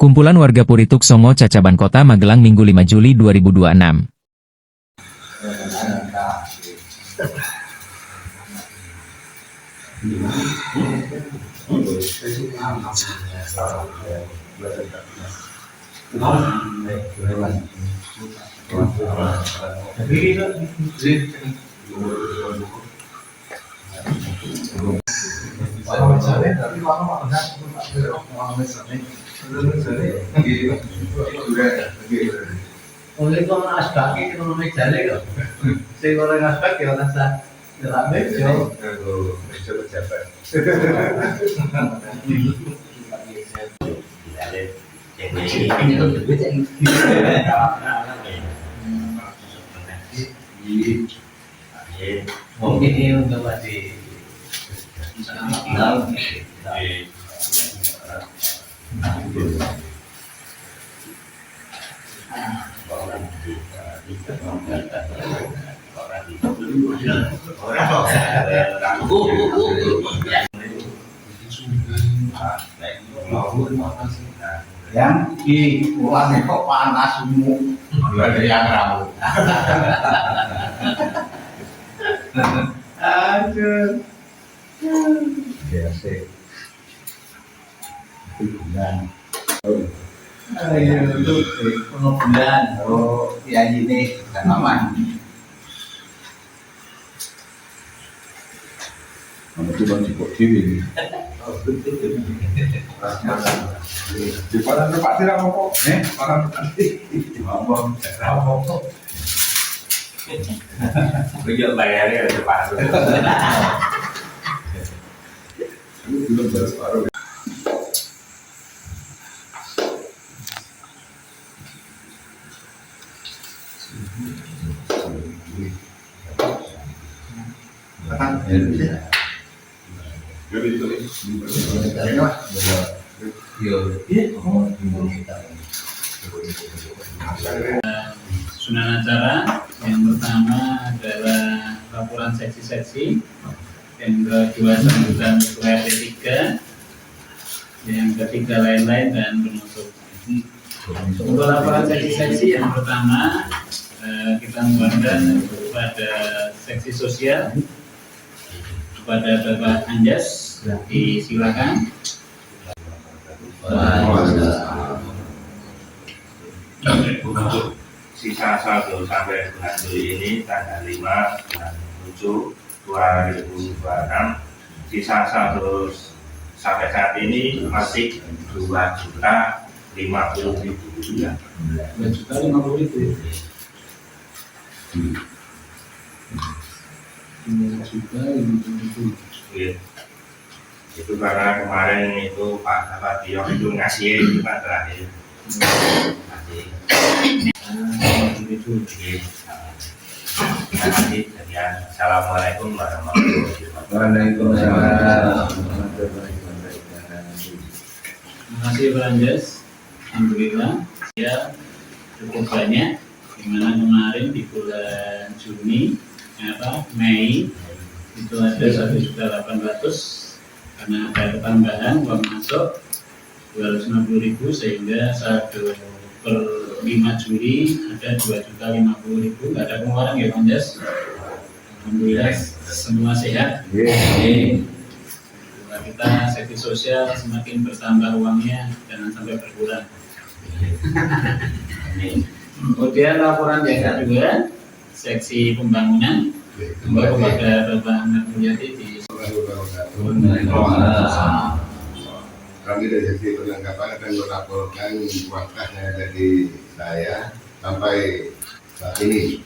Kumpulan warga Purituk Songo Cacaban Kota Magelang Minggu 5 Juli 2026. Oleh kau nak asbak kita mau mencari kau, saya orang asbak kita rasa tidak bejo. Mungkin ini untuk masih yang di ulangnya kok panas semua, ada yang rambut. Aduh, biasa. Bulan. Ayo itu bulan. Oh, ya ini kan aman. Kamu coba cukup TV. Di pada tempat tidak rokok, pada tempat rokok. Bây bayarnya ada cepat. Belum baru baru. Susunan acara yang pertama adalah laporan seksi-seksi, yang kedua sambutan ketua RT 3, yang ketiga lain-lain dan penutup. Untuk laporan seksi-seksi yang pertama kita mohonkan kepada seksi sosial, kepada Bapak Anjas, disilakan. Untuk sisa saldo sampai bulan Juli ini tanggal 5 bulan 7 2026, sisa saldo sampai saat ini masih 2.050.000 rupiah. 2.050.000. 2.050.000. Iya. Itu karena kemarin itu Pak Tio itu ngasih itu kan terakhir. Assalamualaikum warahmatullahi wabarakatuh. Terima kasih Pak Anjas. Alhamdulillah ya cukup banyak, dimana kemarin di bulan Juni Mei itu ada 1.800.000 karena ada tambahan uang masuk 250.000 sehingga saldo per 5 Juli ada 2.050.000. Nggak ada pengeluaran ya Pak Anjas. Alhamdulillah semua sehat. Kita seksi sosial semakin bertambah uangnya, jangan sampai berkurang. Kemudian laporan yang kedua, seksi pembangunan, kembali kepada Bapak Ahmad Mulyadi di Kami dari sisi perlengkapan akan melaporkan wakaf yang ada di saya sampai saat ini.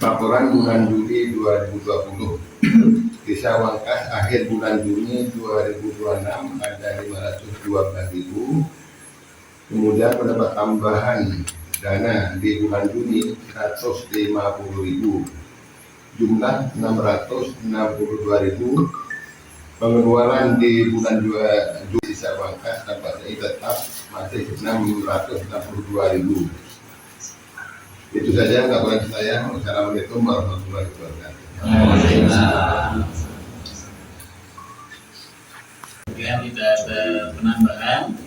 Laporan bulan Juli 2020, sisa wangkas akhir bulan Juni 2026 ada 512.000. Kemudian pendapat tambahan dana di bulan Juni 150.000, jumlah 662.000. Pengeluaran di bulan Juli sisa wangkas tampaknya tetap masih 662.000. Itu saja laporan saya. Wassalamualaikum warahmatullahi wabarakatuh. Kemudian tidak ada penambahan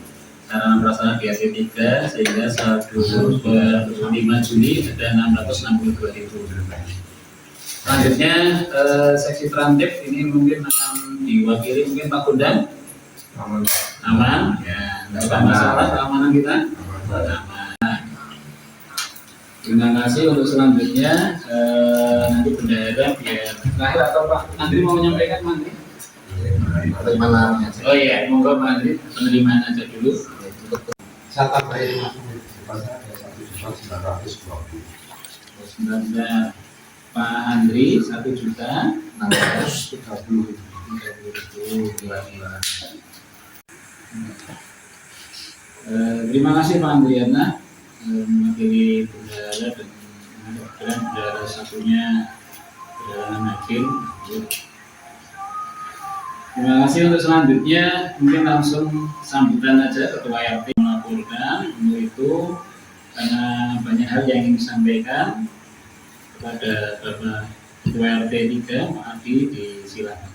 sarana prasarana bagi RT 3 sehingga saldo per 5 Juli ada 662.000. Selanjutnya seksi transtip ini mungkin akan diwakili mungkin Pak Gundang. Aman, ya, tidak ada masalah keamanan kita. Aman. Terima kasih. Untuk selanjutnya nanti bendahara biar terakhir atau Pak Andri mau menyampaikan Pak Andri? Oh iya, monggo Pak Andri, penerimaan aja dulu. Saya tambahin Rp1.920.000. Sebenarnya Pak Andri 1.630.000. Terima kasih Pak Andriana mewakili bendahara dan kemudian bendahara satunya bendahara Hakim. Terima kasih. Untuk selanjutnya mungkin langsung sambutan aja Ketua RT melaporkan. Untuk itu karena banyak hal yang ingin disampaikan kepada Bapak Ketua RT 3, Pak Adi, disilakan.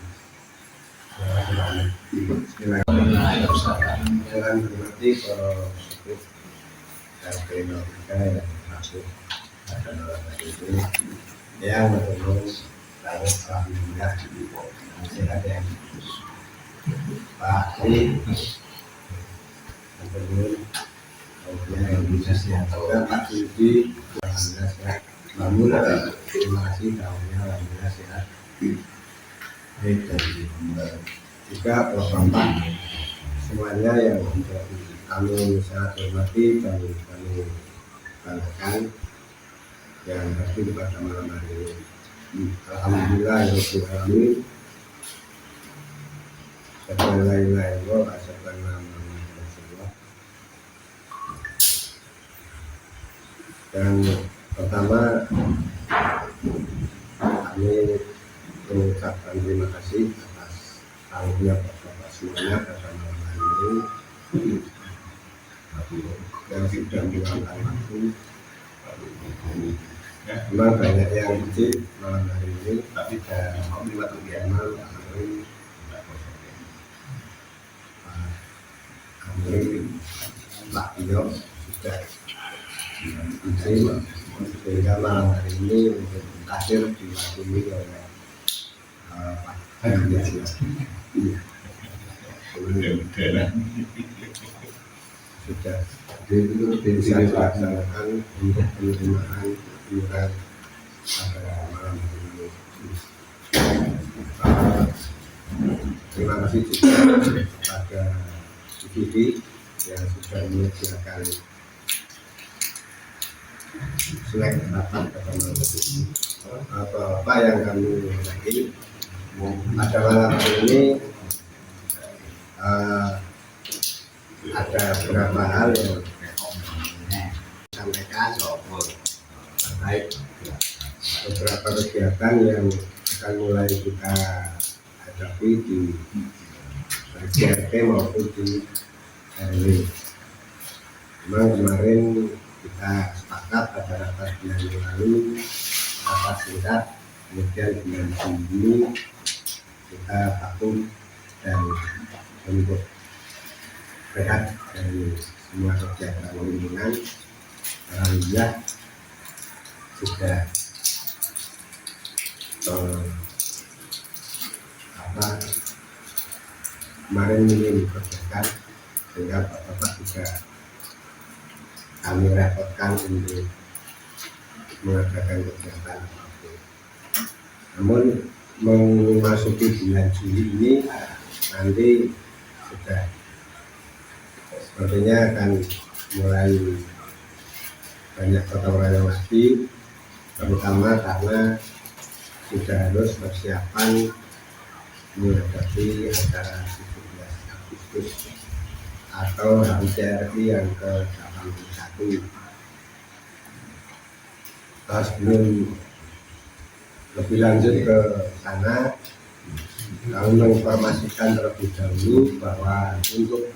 Dengan hormati RT 03 yang masuk pada malam hari ini yang menurut harus alhamdulillah masih ada yang Pak Adi menurut yang bisa siapkan Pak Yudi alhamdulillah sehat. Namun terima kasih tahunnya alhamdulillah sehat. Baik, dan juga Bapak semuanya yang kami sangat hormati dan kami banggakan yang pasti pada malam hari ini. Alhamdulillah ya Rabbil alamin. Sebagai lain-lain wa asyhadu Rasulullah. Dan pertama kami mengucapkan terima kasih atas tanggungan Bapak semuanya pada malam hari ini yang sudah meluangkan waktu. Memang banyak yang kecil malam hari ini, tapi kami waktu Yaman Pak Tio sudah izin sehingga malam hari ini untuk hadir diwakili oleh Pak Tio. Sudah itu bisa dilaksanakan untuk penerimaan iuran pada malam hari ini. Terima kasih juga kepada IPD yang sudah menyediakan snack rapat pada malam hari ini. Apa yang kami hormati pada malam hari ini ada beberapa hal yang disampaikan terkait beberapa kegiatan yang akan mulai kita hadapi di RT maupun di RW. Memang kemarin kita sepakat pada rapat bulan yang lalu, rapat singkat, kemudian bulan Juni kita vakum dan untuk rehat dari semua kegiatan lingkungan. Alhamdulillah sudah kemarin ingin dikerjakan sehingga Bapak juga kami repotkan untuk mengadakan kegiatan apapun. Namun memasuki bulan Juli ini nanti sudah sepertinya akan mulai banyak gotong royong lagi, terutama karena sudah harus persiapan menghadapi acara 17 Agustus atau HUT-RI yang ke-81. Sebelum lebih lanjut ke sana, kami menginformasikan terlebih dahulu bahwa untuk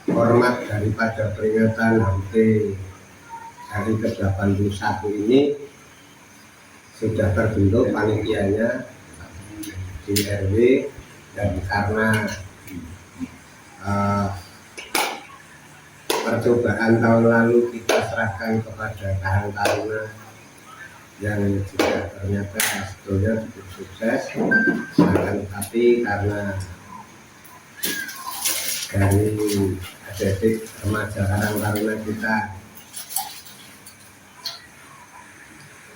format daripada peringatan HUT hari ke-81 ini sudah terbentuk panitianya di RW, dan karena percobaan tahun lalu kita serahkan kepada Karang Taruna yang juga ternyata sebetulnya cukup sukses, tetapi karena dari atletik remaja Karang Taruna kita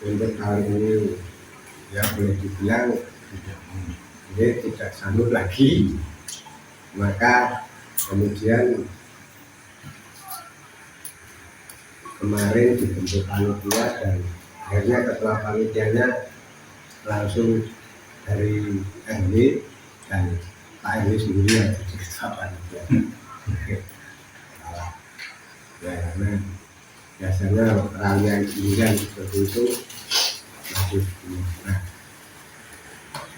untuk tahun ini ya boleh dibilang ini tidak sanggup lagi, maka kemudian kemarin dibentuk panitia dan akhirnya ketua panitianya langsung dari RW dan Pak RW sendiri yang jadi ketua panitia. Ya, karena biasanya ralian pilihan seperti itu masih. Nah,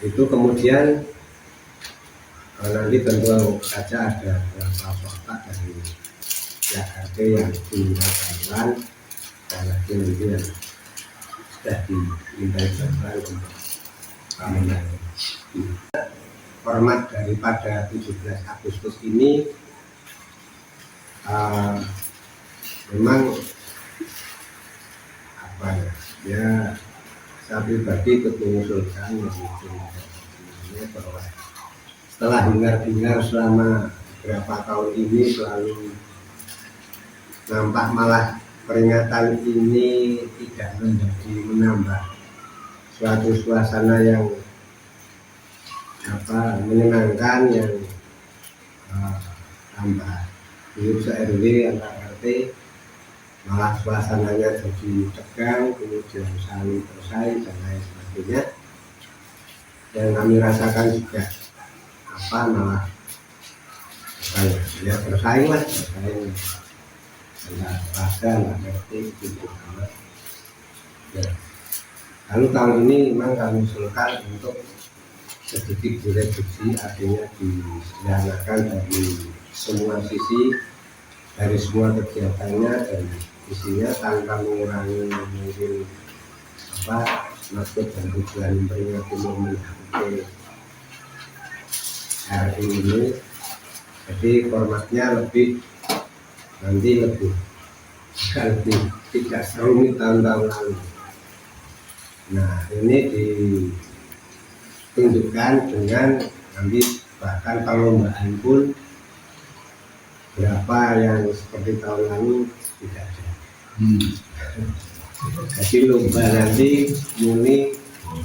itu kemudian nanti tentu saja ada beberapa fakta dari pihak RT yang diminta dan lagi nanti yang sudah diminta jawaban untuk keamanan. Format daripada 17 Agustus ini memang apa ya saya pribadi mengusulkan bahwa setelah hingar-bingar selama beberapa tahun ini selalu nampak malah peringatan ini tidak menambah suatu suasana yang menyenangkan, yang tambah hidup se-RW antar RT, malah suasananya jadi tegang, kemudian saling bersaing dan lain sebagainya. Dan kami rasakan juga malah ya bersaing antara warga dan RT gitu. Ya. Lalu tahun ini memang kami usulkan untuk sedikit direduksi, artinya disederhanakan dari semua sisi, dari semua kegiatannya dan isinya tanpa mengurangi mungkin maksud dan tujuan memperingati momen HUT RI ini. Jadi formatnya lebih tidak serumit tahun-tahun lalu. Nah, ini ditunjukkan dengan nanti bahkan perlombaan pun berapa yang seperti tahun lalu tidak ada. Jadi lomba nanti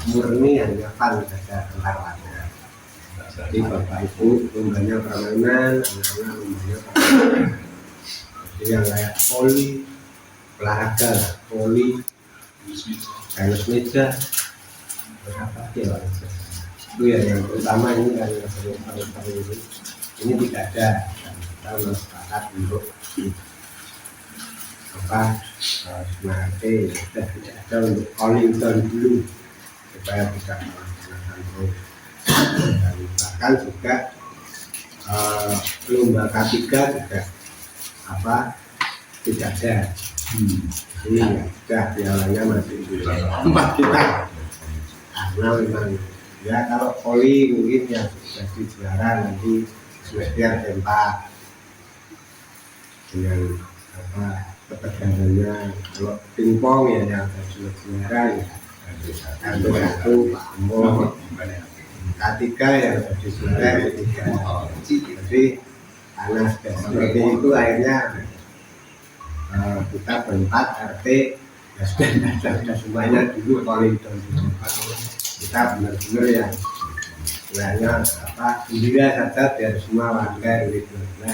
murni hanya fun saja antar warga. Jadi bapak ibu lombanya permainan, anak-anak lombanya permainan. Jadi yang kayak voli, olahraga, voli, tenis meja, berapa ya? Itu ya yang terutama ini kan yang paling ini tidak ada. Kita sepakat untuk sebenarnya sudah tidak ada untuk calling down dulu supaya bisa melaksanakan terus. Dan bahkan juga lomba K3 juga tidak ada. Jadi sudah pialanya masih di tempat kita. Karena memang ya kalau voli mungkin yang jadi juara nanti sebagian tempat dengan ketegangannya. Kalau pingpong ya yang juara ya satu Pak Ambo, K3 yang jadi juara ketiga. Jadi karena seperti itu akhirnya kita berempat RT ya sudah semuanya dulu paling kita benar-benar ya sebenarnya gembira saja biar semua warga RW 12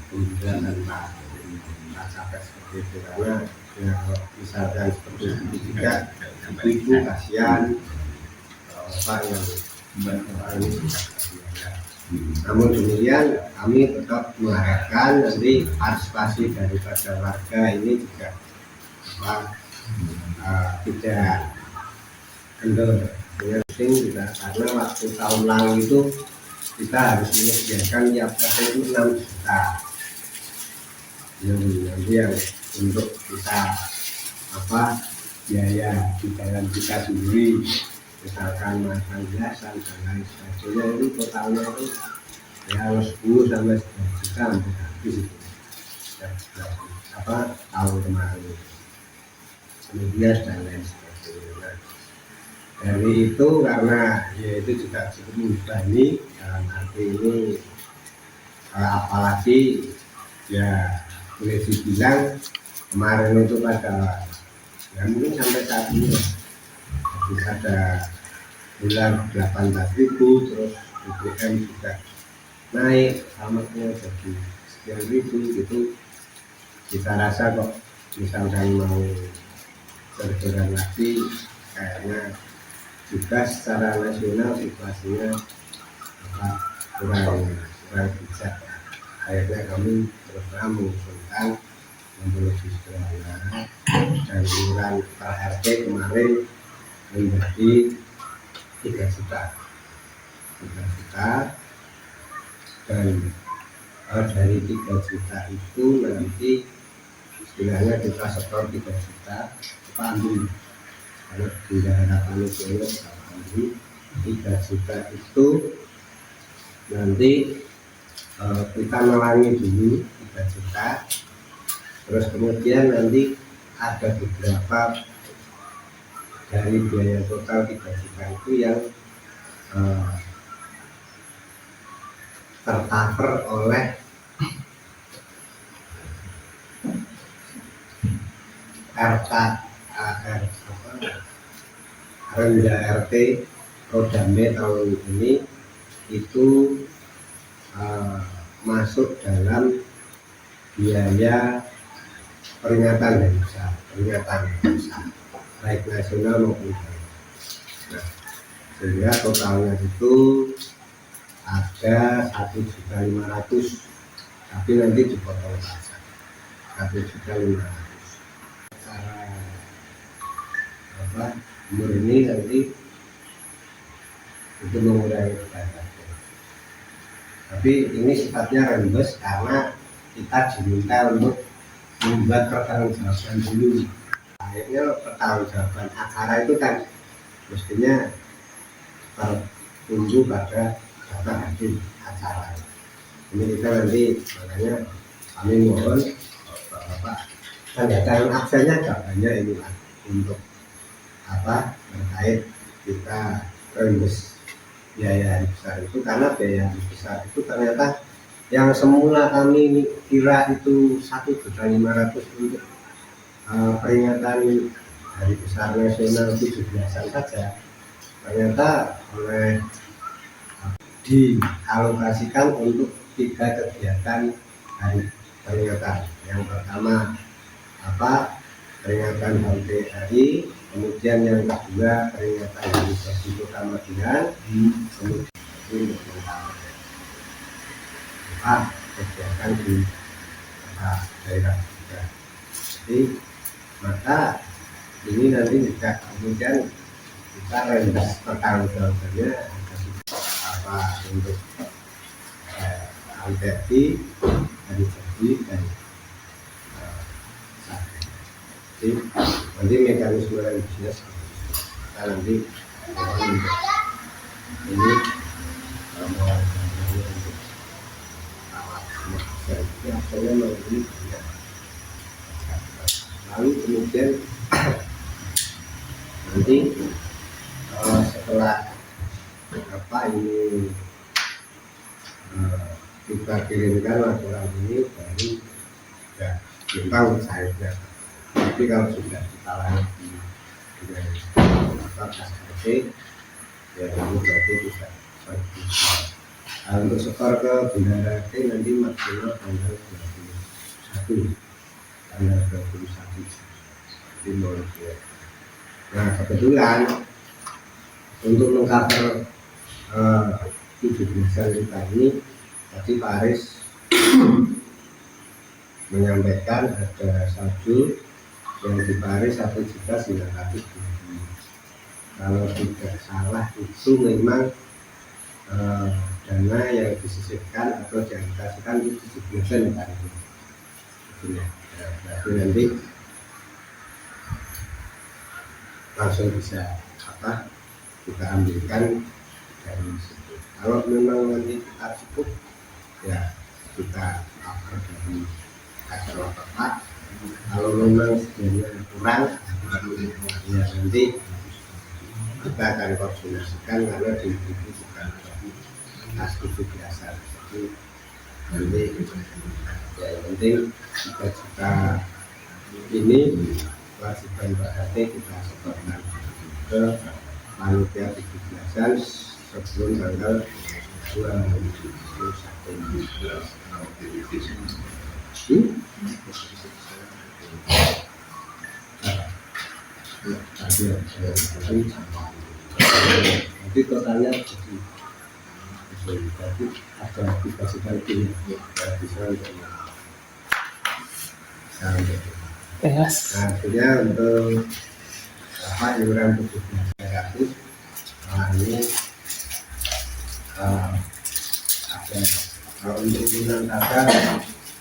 gembira tanpa capek seperti itu. Karena ya, misalkan seperti itu juga ibu kasihan yang ini kasihan. Namun demikian kami tetap mengharapkan nanti partisipasi daripada warga ini juga tidak kendor dengan juga, karena waktu tahun lalu itu kita harus menyediakan tiap RT itu 6 juta nanti yang untuk kita biaya di dalam kita sendiri, misalkan makan hiasan dan lain sebagainya, itu totalnya itu ya 10 sampai 11 juta hampir habis itu. Dan, tahun kemarin kemudian dan lain sebagainya. Dari itu karena ya itu juga cukup membebani dalam arti ini apalagi ya boleh dibilang kemarin itu pada ya mungkin sampai saat ini habis ada bulan 18.000 terus BBM juga naik alamatnya jadi sekian ribu gitu. Kita rasa kok misalkan mau berjalan lagi kayaknya juga secara nasional situasinya kurang bijak. Akhirnya kami terus mengusulkan memiliki sederhana dan iuran per RT kemarin menjadi 3 juta dan dari 3 juta itu nanti istilahnya kita setor 3 juta kita ambil kalau di daerah Malaysia kita ambil 3 juta itu nanti kita nalangi dulu 3 juta terus kemudian nanti ada beberapa dari biaya total 3 juta itu yang tercover oleh Rendah RT Rodambe tahun ini itu masuk dalam biaya peringatan desa baik nasional maupun daerah. Nah, sehingga totalnya itu ada 1.500.000 tapi nanti dipotong pajak 1.500.000. Cara umur ini nanti itu mengurangi pajak. Tapi ini sifatnya rembes karena kita diminta untuk membuat pertanggungjawaban dulu. Akhirnya pertanggungjawaban acara itu kan mestinya tertuju pada data hadir acara. Ini kita nanti makanya kami mohon Bapak tanda tangan absennya agak banyak ini lah untuk terkait kita rembes biaya besar itu karena biaya besar itu ternyata yang semula kami kira itu 1.500.000 untuk peringatan hari besar nasional 17-an saja ternyata oleh dialokasikan untuk 3 kegiatan hari peringatan. Yang pertama peringatan HUT kemudian yang kedua peringatan hari jadi Kota Madiun, kemudian kegiatan di daerah juga. Jadi maka ini nanti juga kemudian kita rendah pertanggungjawabannya untuk HUT hari jadi dan jadi nanti mekanisme bisnis kita nanti ini untuk asalnya melalui banyak lalu kemudian nanti setelah ini kita kirimkan laporan ini baru ya kita saya. Tapi kalau sudah kita lagi dengan KSRT ya ini berarti bisa pergi. Untuk setor ke Bendara RT nanti maksimal tanggal 21 di Malaysia. Nah kebetulan untuk mengcover 17 kita ini tadi Pak Aris menyampaikan ada saldo yang di Paris 1.900.000. Kalau tidak salah itu memang dana yang disisihkan atau dialokasikan itu 17% Pak Aris. Berarti nanti langsung bisa kita ambilkan dari situ. Kalau memang nanti kita cukup ya kita cover dari kacau Bapak. Kalau memang sebenarnya kurang, ya nanti kita akan koordinasikan karena di itu bukan aktivitas biasa. Jadi nanti ya yang penting kita ini kewajiban Pak kita setorkan ke panitia 17-an sebelum tanggal 21. Nanti totalnya jadi ada dikasihkan tim bisa untuk nah, akhirnya untuk apa iuran 17.500 ini ada kalau untuk bulan saja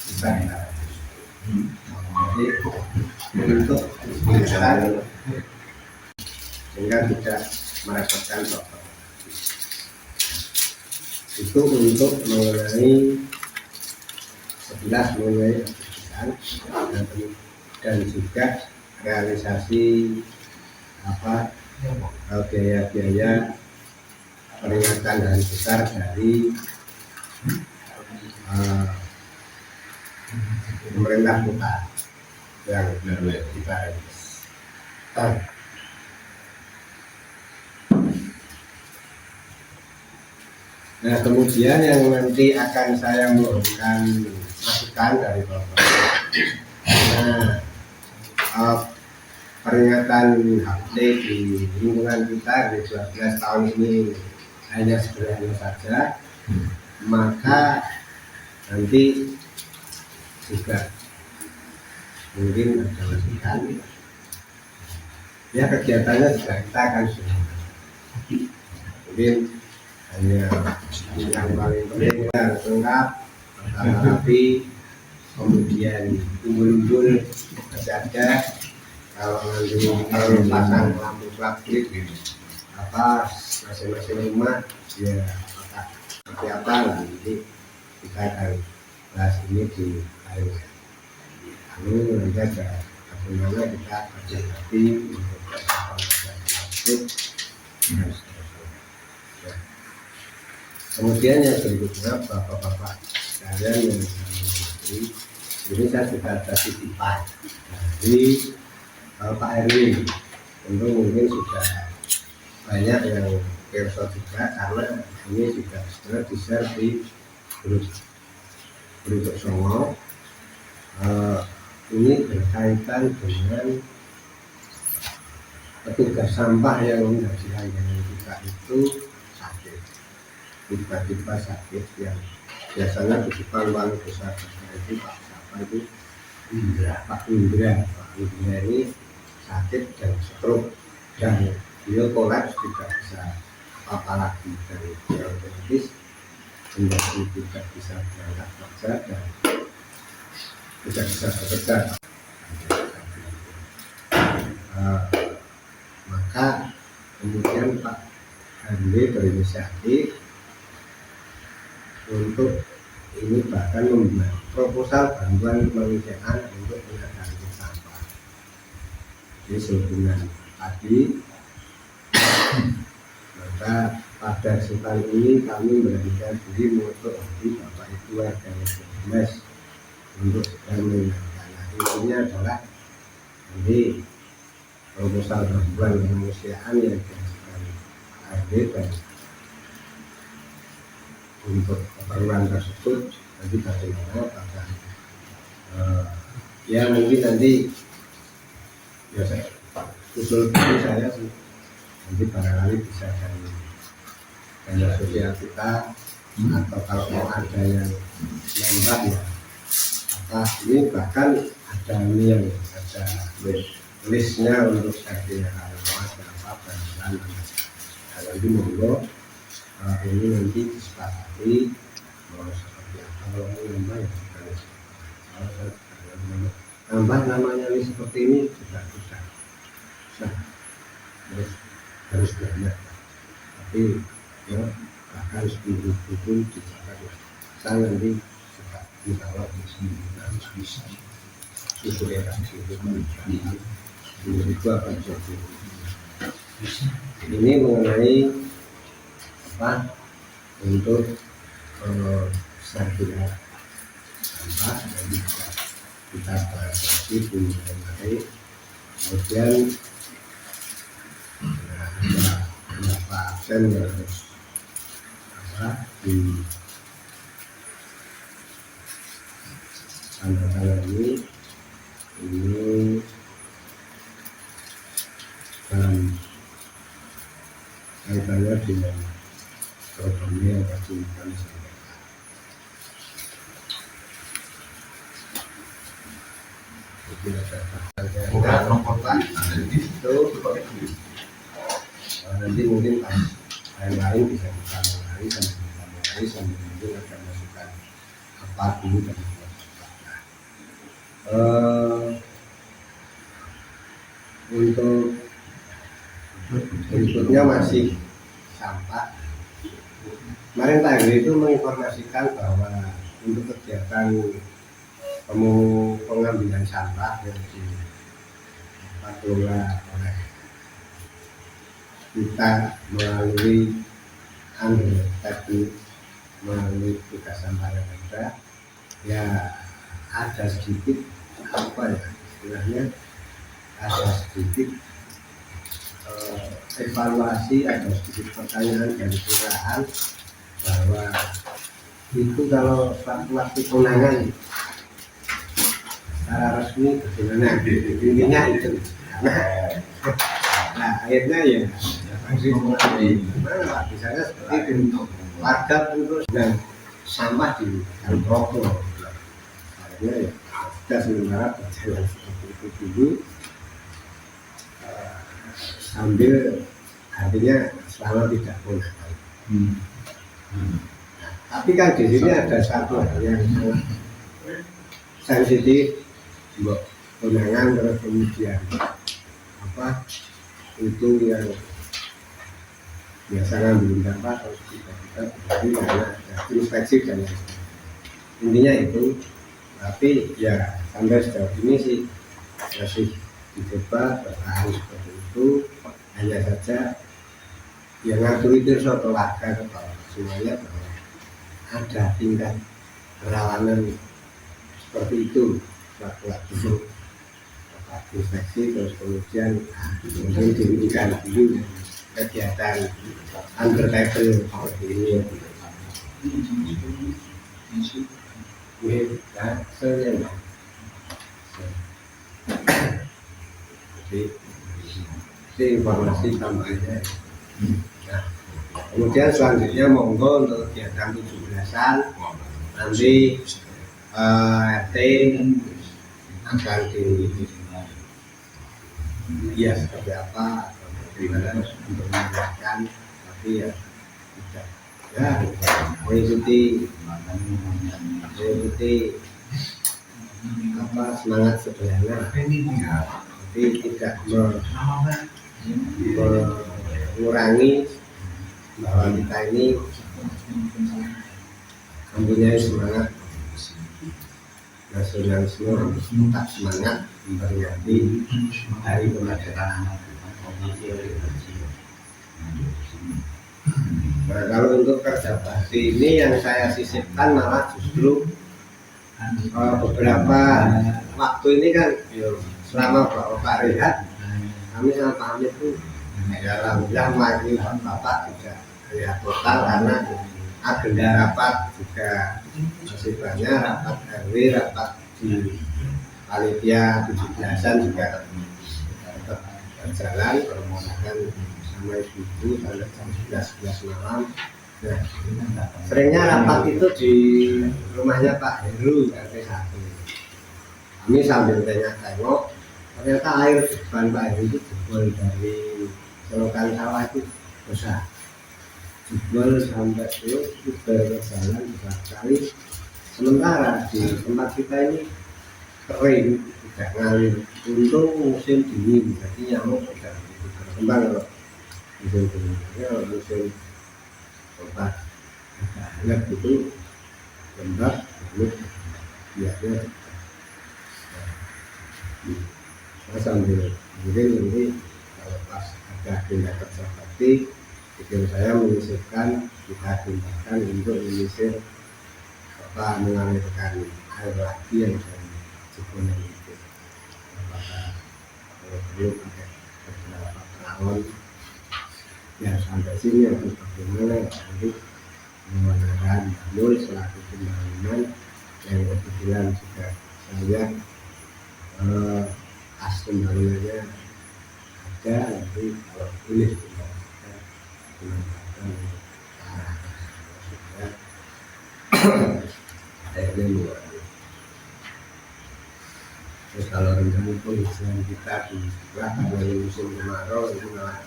bisa jadi untuk bisa sehingga tidak merepotkan dokter. Itu untuk mengenai 11 mengenai keputusan dan juga realisasi apa biaya-biaya peringatan hari besar dari pemerintah kota yang kita Nah kemudian yang nanti akan saya memberikan masukan dari Bapak. Nah peringatan HUT di lingkungan kita di 12 tahun ini hanya sederhana saja, maka nanti juga mungkin ada masukan. Ya kegiatannya sudah kita akan mungkin hanya yang paling penting lengkap, rapi, kemudian umbul-umbul saja. Kalau nanti kalau pasang lampu flashlight apa masing-masing rumah ya seperti apa nanti kita akan bahas ini di lain. Lalu nanti ada bagaimana kita berhati untuk masuk. Kemudian yang berikutnya bapak-bapak sekalian yang ini saya sudah ada titipan dari Pak RW. Tentu mungkin sudah banyak yang perso juga karena ini sudah sebenarnya di-share di grup Songo. Ini berkaitan dengan petugas sampah yang menjadi langganan kita itu sakit, tiba-tiba sakit yang biasanya di depan wali besar itu Pak siapa itu Pak Indra ini sakit dan stroke dan beliau kolaps tidak bisa apa lagi dari otomatis menjadi tidak bisa berangkat kerja dan tidak bisa bekerja. Maka kemudian Pak RW berinisiatif untuk ini bahkan membuat proposal bantuan kemanusiaan untuk menangani sampah. Jadi sehubungan tadi, maka pada kesempatan ini kami beranikan diri untuk Bapak Ibu warga Mas untuk sedang menangani. Intinya adalah jadi proposal bantuan kemanusiaan yang dihasilkan RW dan untuk keperluan tersebut nanti bagaimana apakah ya mungkin nanti ya saya usul saya sih nanti barangkali bisa dari dana sosial kita atau kalau mau ada yang nambah ya apa ini bahkan ada ini yang ada listnya untuk saya apa bantuan kalau itu monggo ini nanti disepakati mau seperti apa kalau mau nambah ya tambah namanya ini seperti ini sudah harus banyak tapi ya bahkan 10.000 pun dicapai saya nanti suka dibawa di sini harus bisa susul ya itu akan jadi ini mengenai apa untuk sertifikat sampah dan kita bahas lagi mengenai kemudian ada beberapa absen yang harus di tanda-tanda ini dalam kaitannya dengan programnya yang tadi kami sampaikan. Bukan nomor itu nanti mungkin lain bisa kita mulai sambil mungkin akan masukkan apa dulu dan untuk berikutnya masih sampah. Kemarin Pak Henry itu menginformasikan bahwa untuk kegiatan pengambilan sampah yang dikelola oleh kita melalui teknik melalui tugas sampah yang ada, ya ada sedikit apa ya istilahnya ada sedikit evaluasi, ada sedikit pertanyaan dari kelurahan bahwa itu kalau waktu penanganan secara resmi bagaimana intinya itu nah akhirnya ya masih di sana seperti itu warga untuk dan sampah di rokok akhirnya ya kita sementara berjalan seperti itu dulu sambil artinya selama tidak punah. Tapi kan di sini ada satu hal yang sensitif, penanganan terus kemudian apa itu yang biasa ngambil sampah atau kita berarti karena ada inspeksi dan intinya itu. Tapi ya sampai sejauh ini sih masih dicoba bertahan seperti itu, hanya saja yang ngatur itu suatu warga ke bawah semuanya bahwa ada tingkat kerawanan seperti itu waktu inspeksi terus kemudian mungkin dihentikan dulu kegiatan undertable seperti ini. Jadi informasi tambahannya. Nah, kemudian selanjutnya monggo untuk kegiatan 17-an nanti RT akan ya seperti apa bagaimana untuk menjelaskan, tapi ya tidak ya mengikuti apa semangat sederhana, tapi tidak mengurangi bahwa kita ini mempunyai semangat nasionalisme, tetap semangat memperingati hari kemerdekaan. Nah, kalau untuk kerja bakti ini yang saya sisipkan malah justru beberapa waktu ini kan selama Pak Rehat kami sama Pak Hamid itu alhamdulillah mewakili Bapak juga ya total karena agenda rapat juga masih banyak, rapat RW, rapat di panitia 17-an juga tetap berjalan permohonan sama ibu sampai jam 11 malam. Nah, seringnya rapat itu di rumahnya Pak Heru RT 1. Kami sambil tengok ternyata air di depan Pak Heru itu jebol dari selokan sawah itu besar, jebol sampai itu berjalan besar sekali. Sementara di tempat kita ini kering, tidak ngalir. Untung musim dingin, jadi nyamuk tidak berkembang. Kalau musim dingin, kalau musim obat agak hangat gitu berkembang lalu biasanya saya sambil mungkin ini kalau pas ada tindakan seperti pikir saya menyisirkan kita tindakan untuk menyisir mengalirkan air lagi yang dari cipunan itu apakah perlu pakai beberapa tahun ya sampai sini atau bagaimana nanti menggunakan Banul selaku pembangunan yang kebetulan sudah saya as pembangunannya ada nanti kalau boleh kita gunakan arah sudah akhirnya mulai. Terus kalau rencana pengisian kita di belakang dari musim kemarau itu malah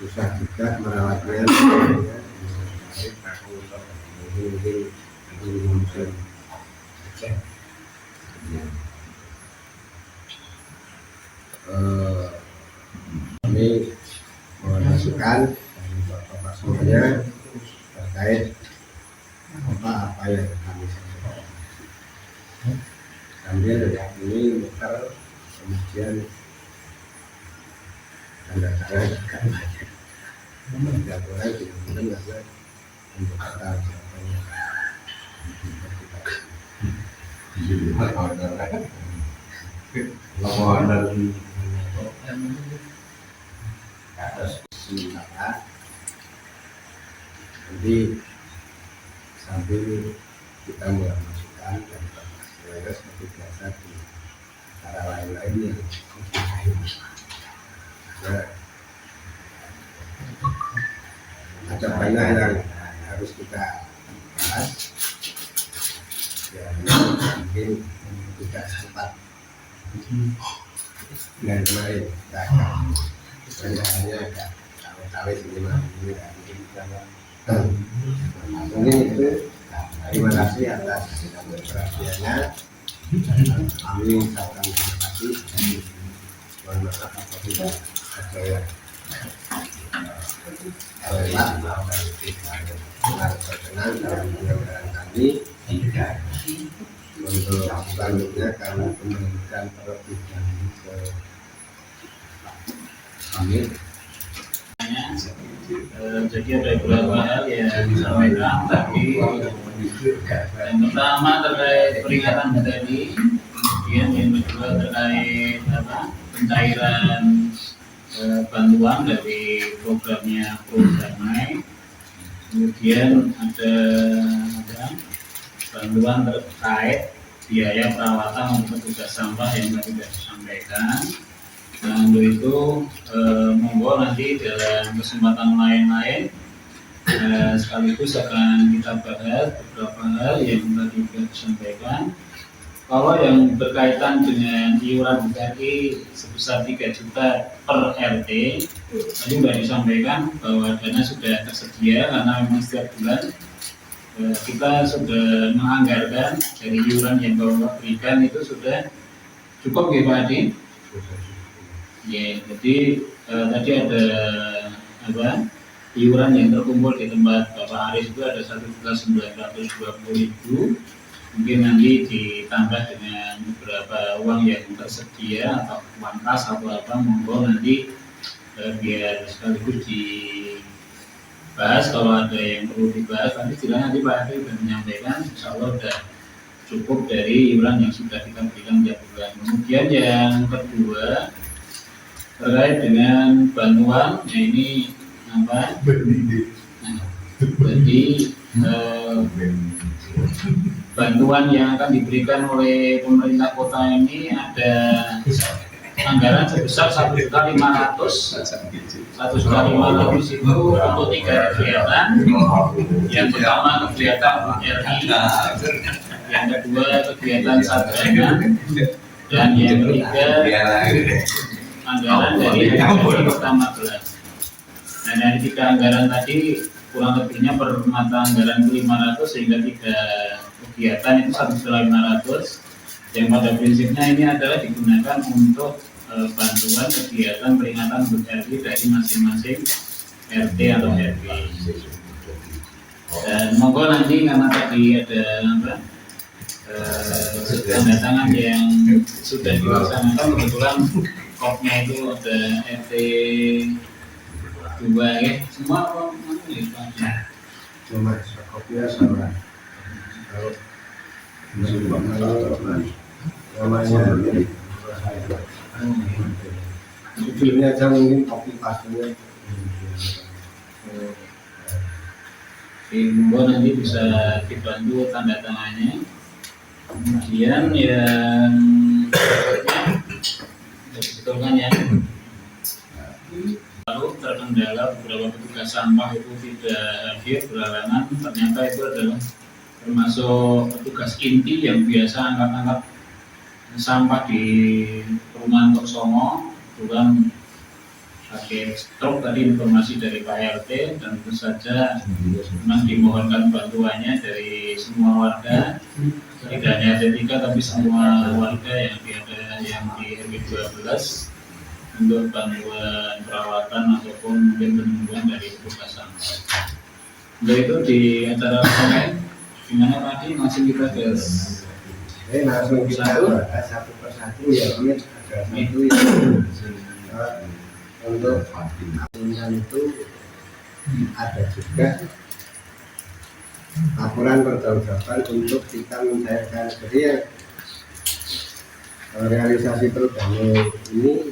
susah juga merawatnya. Mungkin musim Aceh. Kami mengasihkan dari bapak semuanya terkait apa yang kami sampaikan. Sambil ini muter kemudian tanda tangan akan banyak. Tidak boleh tidak ada untuk kata siapanya. Lawan atas sementara nanti sambil kita mulai masukkan dan proses seperti biasa di acara lain-lainnya. Nah, ada banyak yang harus kita bahas ya mungkin tidak sempat dan kemarin kita hanya agak cawe-cawe mungkin itu terima kasih atas perhatiannya. Kami ucapkan terima kasih. Mohon maaf apabila ada yang lewat dan berkenan dalam penyelenggaraan kami. Untuk selanjutnya kami memberikan perhatian ke kami. Jadi ada beberapa hal yang disampaikan tadi. Yang pertama terkait peringatan tadi, kemudian yang kedua terkait pencairan bantuan dari programnya Pro Damai, kemudian ada bantuan terkait biaya perawatan untuk petugas sampah yang tadi sudah disampaikan. Nah, untuk itu monggo nanti dalam kesempatan lain-lain sekaligus akan kita bahas beberapa hal yang tadi sudah disampaikan. Kalau yang berkaitan dengan iuran BKI sebesar 3 juta per RT, tadi sudah disampaikan bahwa dana sudah tersedia karena memang setiap bulan kita sudah menganggarkan dari iuran yang Bapak berikan itu sudah cukup ya Pak Adi? Ya, jadi tadi ada iuran yang terkumpul di tempat Bapak Aris itu ada 1.920.000. Mungkin nanti ditambah dengan beberapa uang yang tersedia atau uang kas atau apa, monggo nanti biar sekaligus dibahas. Kalau ada yang perlu dibahas nanti silakan nanti Pak Aris sudah menyampaikan. Insya Allah sudah cukup dari iuran yang sudah kita berikan tiap bulan. Kemudian yang kedua terkait dengan bantuan, ya ini apa? Jadi bantuan yang akan diberikan oleh pemerintah kota ini ada anggaran sebesar 1.500.000. 1.500.000 itu untuk 3 kegiatan. Yang pertama kegiatan RI, yang kedua kegiatan sarjana, dan yang ketiga anggaran dari pertama kelas. Nah, dari 3 anggaran tadi kurang lebihnya per mata anggaran 500 sehingga 3 kegiatan itu 1.500. Yang pada prinsipnya ini adalah digunakan untuk bantuan kegiatan peringatan untuk RT dari masing-masing RT atau RW. Dan monggo nanti karena tadi ada apa tanda tangan yang sudah dilaksanakan, kebetulan kopnya itu ada RT 2 ya, semua apa ya, cuma kopinya sama kalau namanya judulnya aja mungkin kopi pastinya. monggo nanti bisa dibantu tanda tangannya. Kemudian yang berikutnya sebetulnya ya, lalu terkendala beberapa petugas sampah itu tidak hadir berhalangan, ternyata itu adalah termasuk petugas inti yang biasa angkat-angkat sampah di perumahan Toksongo. Kebetulan pakai stroke tadi informasi dari Pak RT, dan tentu saja memang dimohonkan bantuannya dari semua warga, tidak hanya RT 3 tapi semua warga yang di RW 12 untuk bantuan perawatan ataupun mungkin penyembuhan dari petugas sampah. Untuk itu di acara kemarin gimana tadi langsung kita ke Langsung kita bahas satu persatu ya, ini ada satu yang untuk aturan itu ada juga laporan pertanggungjawaban untuk kita mencairkan. Jadi ya, realisasi program ini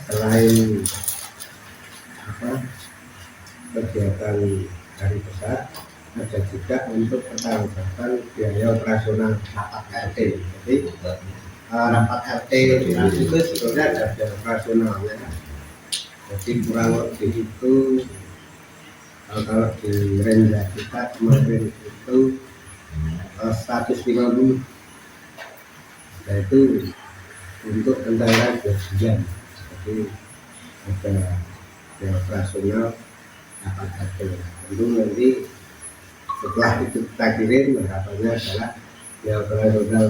selain kegiatan hari besar, ada juga untuk pertanggungjawaban biaya operasional rapat RT. Jadi rapat RT itu sebetulnya ada biaya operasionalnya. Jadi kurang lebih itu kalau di range kita kemarin itu 150, yaitu untuk pencairan gajian. Jadi ada biaya operasional rapat RT. Tentu nanti setelah itu kita kirim, harapannya adalah biaya operasional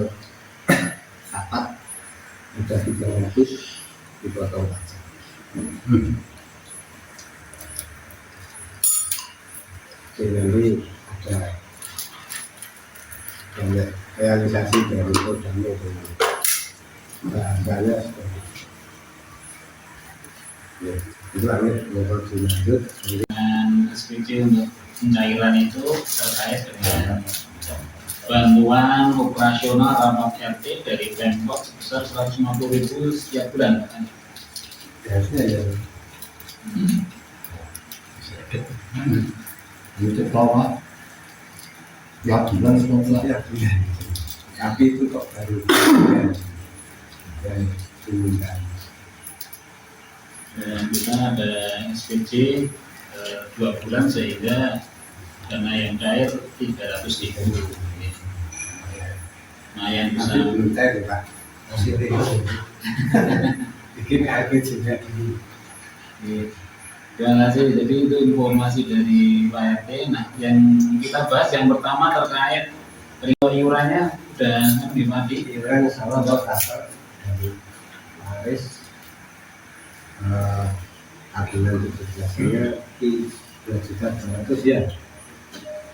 rapat ada 300 dipotong pajak. Jadi nanti ada banyak realisasi dari programnya dengan bahasanya seperti itu. Ya, itu kami mau dilanjut dengan SPC untuk pencairan itu terkait dengan bantuan operasional rapat RT dari Pemkot sebesar 150.000 setiap bulan kan? biasanya ya. Itu bawa ya bulan semua Ya, bulan. Tapi itu kok baru dan diminta. Dan kita ada SPC 2 bulan sehingga dana yang cair 300.000. Nah yang Tapi bisa belum tahu Pak, masih revisi. Bikin RPG juga dulu. terima kasih. Jadi itu informasi dari Pak RT. Nah yang kita bahas yang pertama terkait iurannya udah dimati. Iuran sama kasar dari Haris agunan 17-nya di 2.200.000 ya.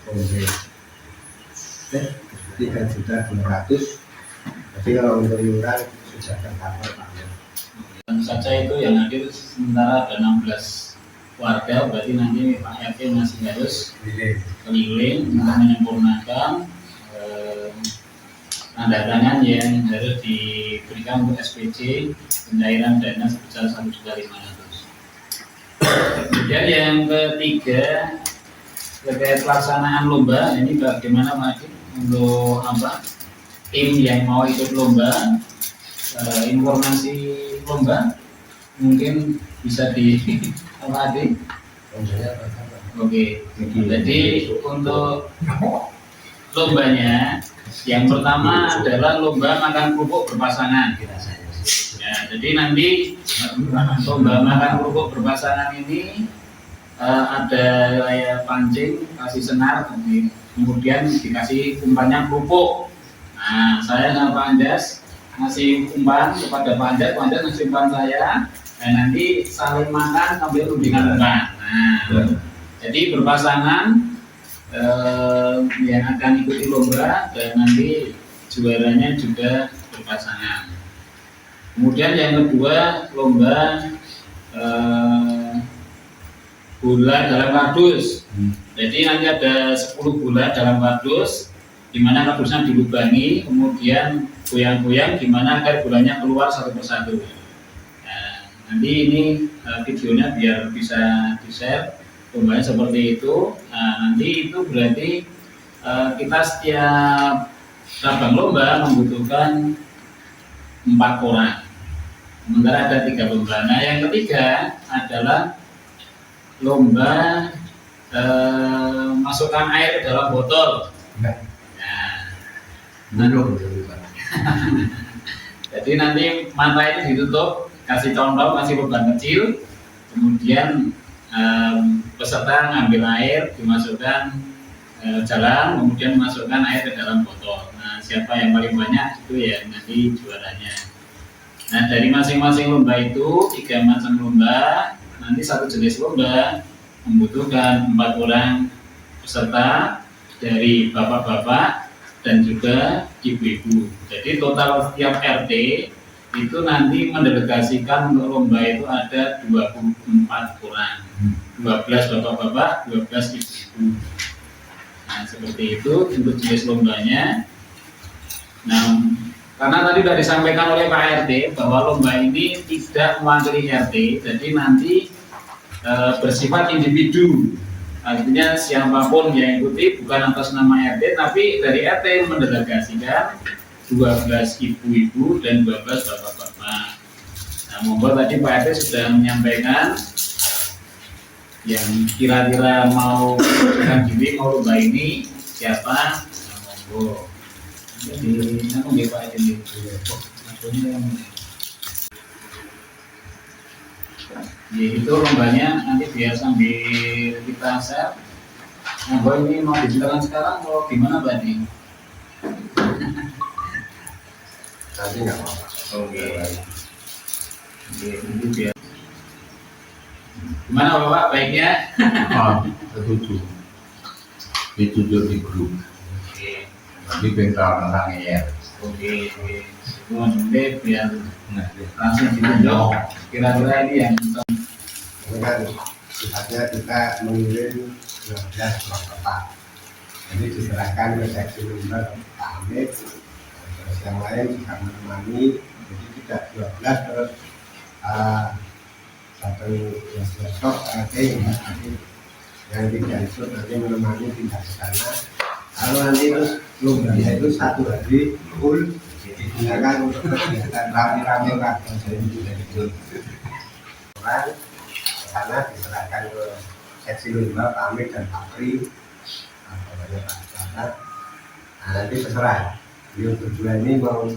Oke. 3.200.000. Jadi kalau untuk iuran sudah tercover Pak. Dan saja itu yang hadir sementara ada 16 warga, berarti nanti Pak RT masih harus keliling untuk menyempurnakan tanda tangan yang harus diberikan untuk SPC pencairan dana sebesar 1.500.000. Kemudian yang ketiga terkait pelaksanaan lomba, ini bagaimana Pak untuk apa tim yang mau ikut lomba, informasi lomba mungkin bisa di apa Adi? Oke, jadi untuk lombanya yang pertama adalah lomba makan kerupuk berpasangan. Ya, jadi nanti lomba makan kerupuk berpasangan ini ada layar pancing, kasih senar, kemudian dikasih umpannya kerupuk. Nah, saya sama Pak Anjas ngasih umpan kepada Pak Anjas ngasih umpan saya, dan nanti saling makan sambil rundingan umpan. Nah, Jadi berpasangan yang akan ikuti lomba dan nanti juaranya juga berpasangan. Kemudian yang kedua lomba bola dalam kardus. Jadi nanti ada 10 bola dalam kardus, di mana kardusnya dilubangi, kemudian goyang-goyang gimana agar bolanya keluar satu persatu. Nah, nanti ini videonya biar bisa di-share lombanya seperti itu. Nah, nanti itu berarti kita setiap cabang lomba membutuhkan 4 orang. Sementara ada 3 lomba. Nah, yang ketiga adalah lomba masukkan air ke dalam botol. Nah, Nah, belum. jadi nanti mata ini ditutup, kasih contoh, kasih lubang kecil, kemudian peserta ngambil air, dimasukkan jalan, kemudian masukkan air ke dalam botol. Nah, siapa yang paling banyak itu ya nanti juaranya. Nah, dari masing-masing lomba itu 3 macam lomba, nanti satu jenis lomba membutuhkan 4 orang peserta dari bapak-bapak dan juga ibu-ibu. Jadi total setiap RT itu nanti mendelegasikan untuk lomba itu ada 24 orang, 12 bapak-bapak, 12 ibu-ibu. Nah, seperti itu untuk jenis lombanya. Nah, karena tadi sudah disampaikan oleh Pak RT bahwa lomba ini tidak mewakili RT, jadi nanti bersifat individu. Artinya siapapun yang ikuti bukan atas nama RT, tapi dari RT yang mendelegasikan 12 ibu-ibu dan 12 bapak-bapak. Nah, monggo tadi Pak RT sudah menyampaikan yang kira-kira mau dengan diri mau lomba ini siapa? Nah, monggo. Jadi aku nggih Pak RT ini. Itu lombanya nanti biar sambil kita share. Monggo ini mau dijelaskan sekarang atau gimana Pak RT? Nanti nggak apa-apa. Oke. Ini biar. Gimana Bapak baiknya? Setuju. Ditunjuk di grup. Oke. Tapi bentar tentang ya. Oke. Nanti biar langsung ditunjuk. Kira-kira ini yang Ini kan sifatnya kita mengirim 12 bapak. Jadi diserahkan ke seksi lomba Pak Hamid. Terus yang lain juga menemani. Jadi tidak 12 terus satu besok nanti yang tidak ikut nanti menemani pindah ke sana. Kalau nanti terus lombanya itu 1 hari full digunakan untuk kegiatan rame-rame lah. Jadi tidak ikut orang ke sana diserahkan ke seksi lomba Pak Hamid dan Pak Pri, bapaknya Pak Jaka. Nah, nanti terserah. Beliau berdua ini mau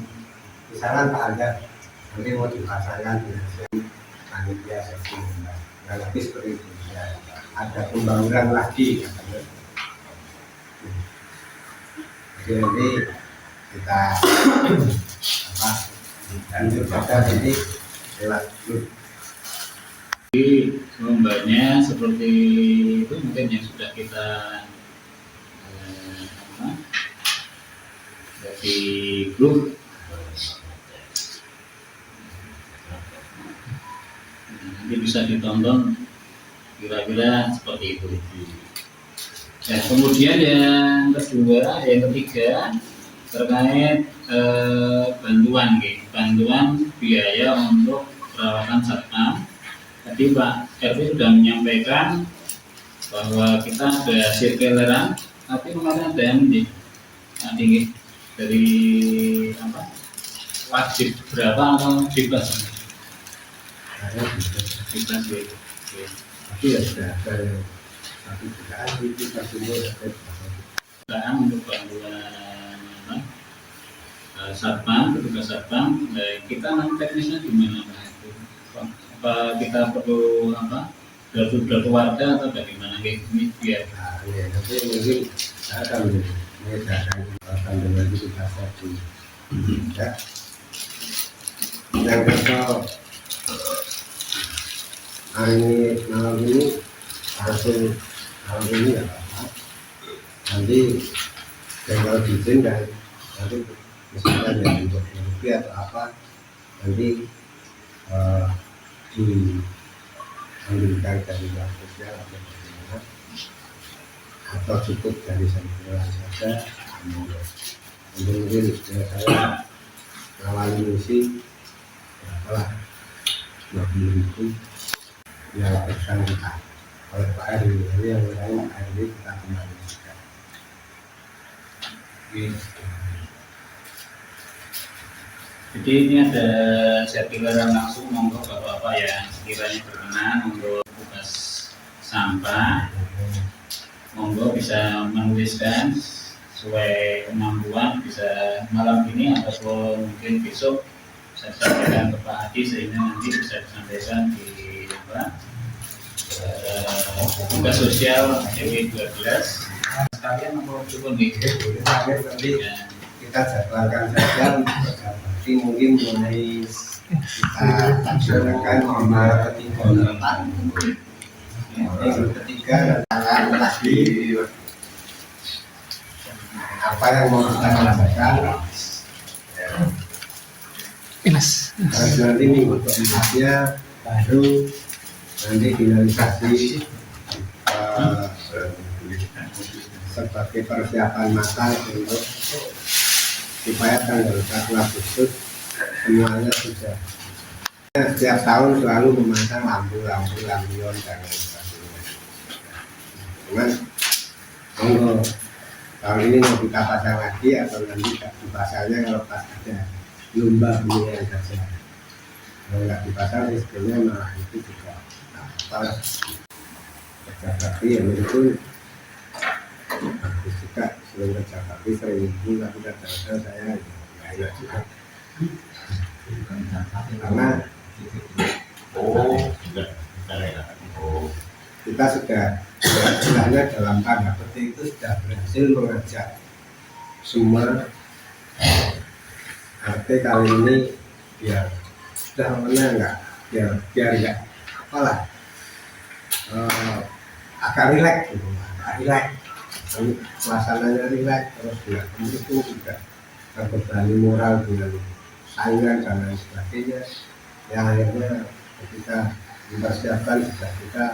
misalkan Pak Anda nanti mau dipasangkan dengan panitia seksi lomba. Nah, lebih seperti itu. Ya, ada pembangunan lagi katanya. Jadi nanti kita lanjut saja nanti lewat grup. Jadi lombanya seperti itu mungkin yang sudah kita dari grup. Nanti bisa ditonton kira-kira seperti itu. Nah, kemudian yang kedua, yang ketiga terkait bantuan, bantuan biaya untuk perawatan satpam. Tadi Pak RT sudah menyampaikan bahwa kita ada sirkeleran, tapi kemarin ada yang tinggi dari apa? Wajib berapa atau bebas? Bebas ya. Tapi ya sudah ada 1 jutaan itu kasihnya Jutaan untuk bantuan apa? Satpam, petugas satpam. Kita nanti teknisnya gimana Pak itu? Apa kita perlu apa? Dari warga atau dari mana ini biar? nah, ya, nanti mungkin saya akan mengedarkan pandangan itu satu ya. Yang besok hari ini malam ini langsung tahun ini nggak apa-apa. Nanti kalau diizinkan nanti misalkan yang untuk rupiah atau apa nanti diambilkan dari bank sosial atau bagaimana atau cukup dari santunan saja. Mungkin saya ngawali misi berapa 20.000 yang bersangkutan oleh Pak Eri. Jadi yang lain Pak Eri kita kembalikan. Jadi ini ada sertifikat langsung, monggo bapak-bapak yang sekiranya berkenan untuk tugas sampah, monggo bisa menuliskan sesuai kemampuan, bisa malam ini ataupun mungkin besok saya sampaikan ke Pak Hadi sehingga nanti bisa disampaikan di tugas sosial DW 12 sekalian mau cukup nih. Nanti kita jadwalkan saja berarti mungkin mulai kita laksanakan nomor ketiga. Yang ketiga tentang lagi apa yang mau kita lakukan. Nanti minggu keempatnya baru nanti finalisasi sebagai persiapan massal untuk supaya tanggal 1 Agustus semuanya sudah. Setiap tahun selalu memasang lampu-lampu lampion dan lain sebagainya. Cuman monggo tahun ini mau kita pasang lagi atau nanti dipasangnya kalau pas ada lomba bunyian saja. Kalau nggak dipasang sebetulnya malah itu juga apa kerja bakti yang itu bagus juga sering kerja bakti sering ibu tapi kadang-kadang saya nggak enak juga karena kita sudah istilahnya dalam tanda petik itu sudah berhasil mengajak semua RT kali ini biar sudah mana enggak biar enggak apalah agak rileks gitu, agak rileks suasananya rileks terus enggak itu juga terbebani moral dengan saingan dan lain sebagainya yang akhirnya ketika mempersiapkan juga kita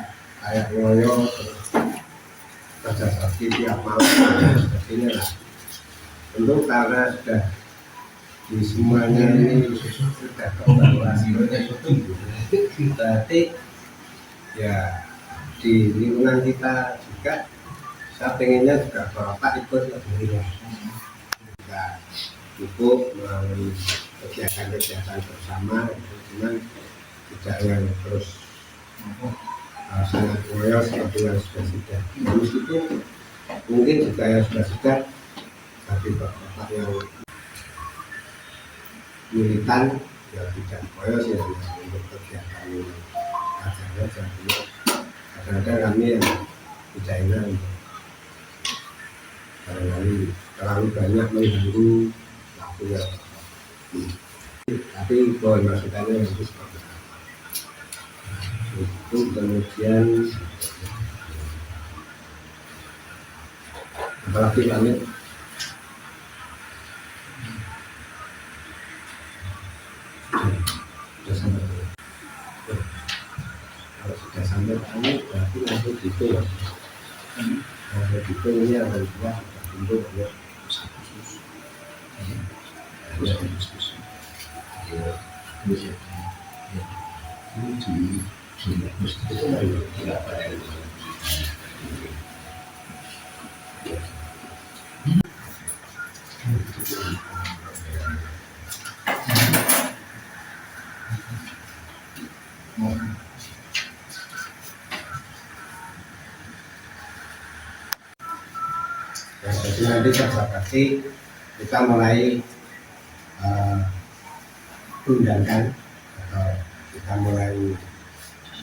kayak ngoyo terus kerja sakti tiap malam dan sebagainya lah. Tentu karena sudah di semuanya ini sudah kebawasan berarti ya di lingkungan kita juga saya pengennya juga bapak ikut lebih kita cukup melalui kegiatan-kegiatan bersama itu cuman tidak yang terus sangat loyal seperti yang sudah itu mungkin juga yang sudah tapi bapak yang militan ya tidak loyal sih untuk kegiatan ini kadang-kadang kami yang tidak enak barangkali terlalu banyak mengganggu waktunya tapi boleh masukannya itu seperti apa itu kemudian apalagi kami sudah sampai kalau sudah sampai kami berarti langsung gitu ya langsung gitu ini ada dua bentuk ya jadi nanti pasti kita mulai undangkan atau kita mulai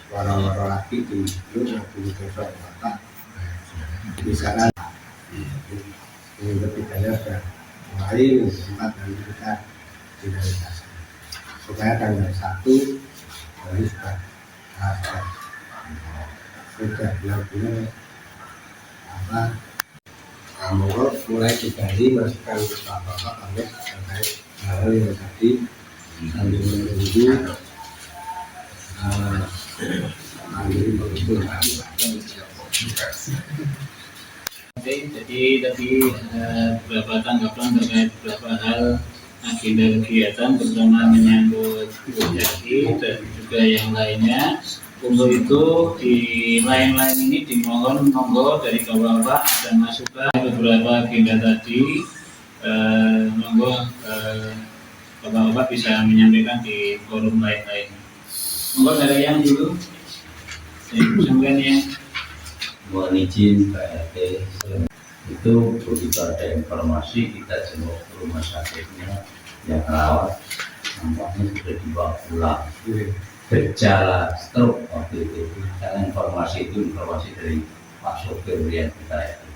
waro-waro lagi di grup di besok bapak di sana ini ketiganya sudah mulai tempat nanti kita finalisasi supaya tanggal 1 hari sudah benar-benar apa monggo mulai digali masukan bapak-bapak kami terkait hal yang tadi sambil menunggu mandiri mengumpulkan. Oke, jadi tadi beberapa tanggapan terkait beberapa hal agenda kegiatan terutama menyangkut jadi dan juga yang lainnya. Untuk itu di lain-lain ini dimohon monggo dari bapak-bapak ada masukan beberapa agenda tadi, monggo bapak-bapak bisa menyampaikan di forum lain-lain. Monggo dari yang dulu, sampaikan yang. Mohon izin Pak RT, itu begitu ada informasi kita jenguk ke rumah sakitnya yang rawat, nampaknya sudah dibawa pulang. Gejala stroke waktu itu, karena informasi itu informasi dari Pak Sopir yang kita itu.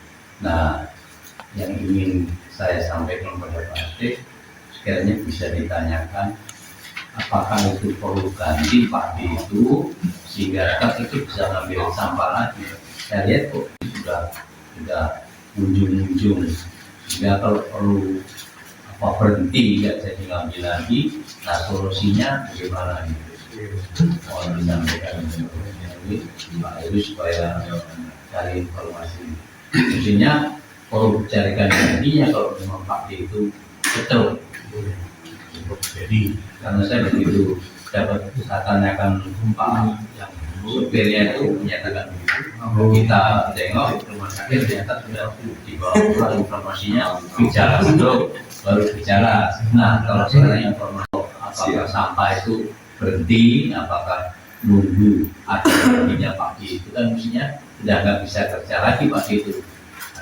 Nah, yang ingin saya sampaikan kepada Pak RT, sekiranya bisa ditanyakan apakah itu perlu ganti padi itu sehingga truk itu bisa ngambil sampah lagi. Saya lihat kok sudah ujung-ujung, sehingga kalau perlu berhenti nggak jadi ngambil lagi. Nah, solusinya bagaimana gitu? Mohon disampaikan ini Pak Heru supaya cari informasi. Maksudnya perlu carikan gantinya kalau memang Pak D itu betul. Jadi karena saya begitu dapat saya tanyakan Pak yang supirnya itu menyatakan begitu, kita tengok rumah sakit ternyata sudah dibawa pulang informasinya bicara dulu baru bicara. Nah, kalau sekarang informasi apakah sampah itu berhenti, apakah nunggu ada berhentinya pagi itu kan mestinya sudah nggak bisa kerja lagi pagi itu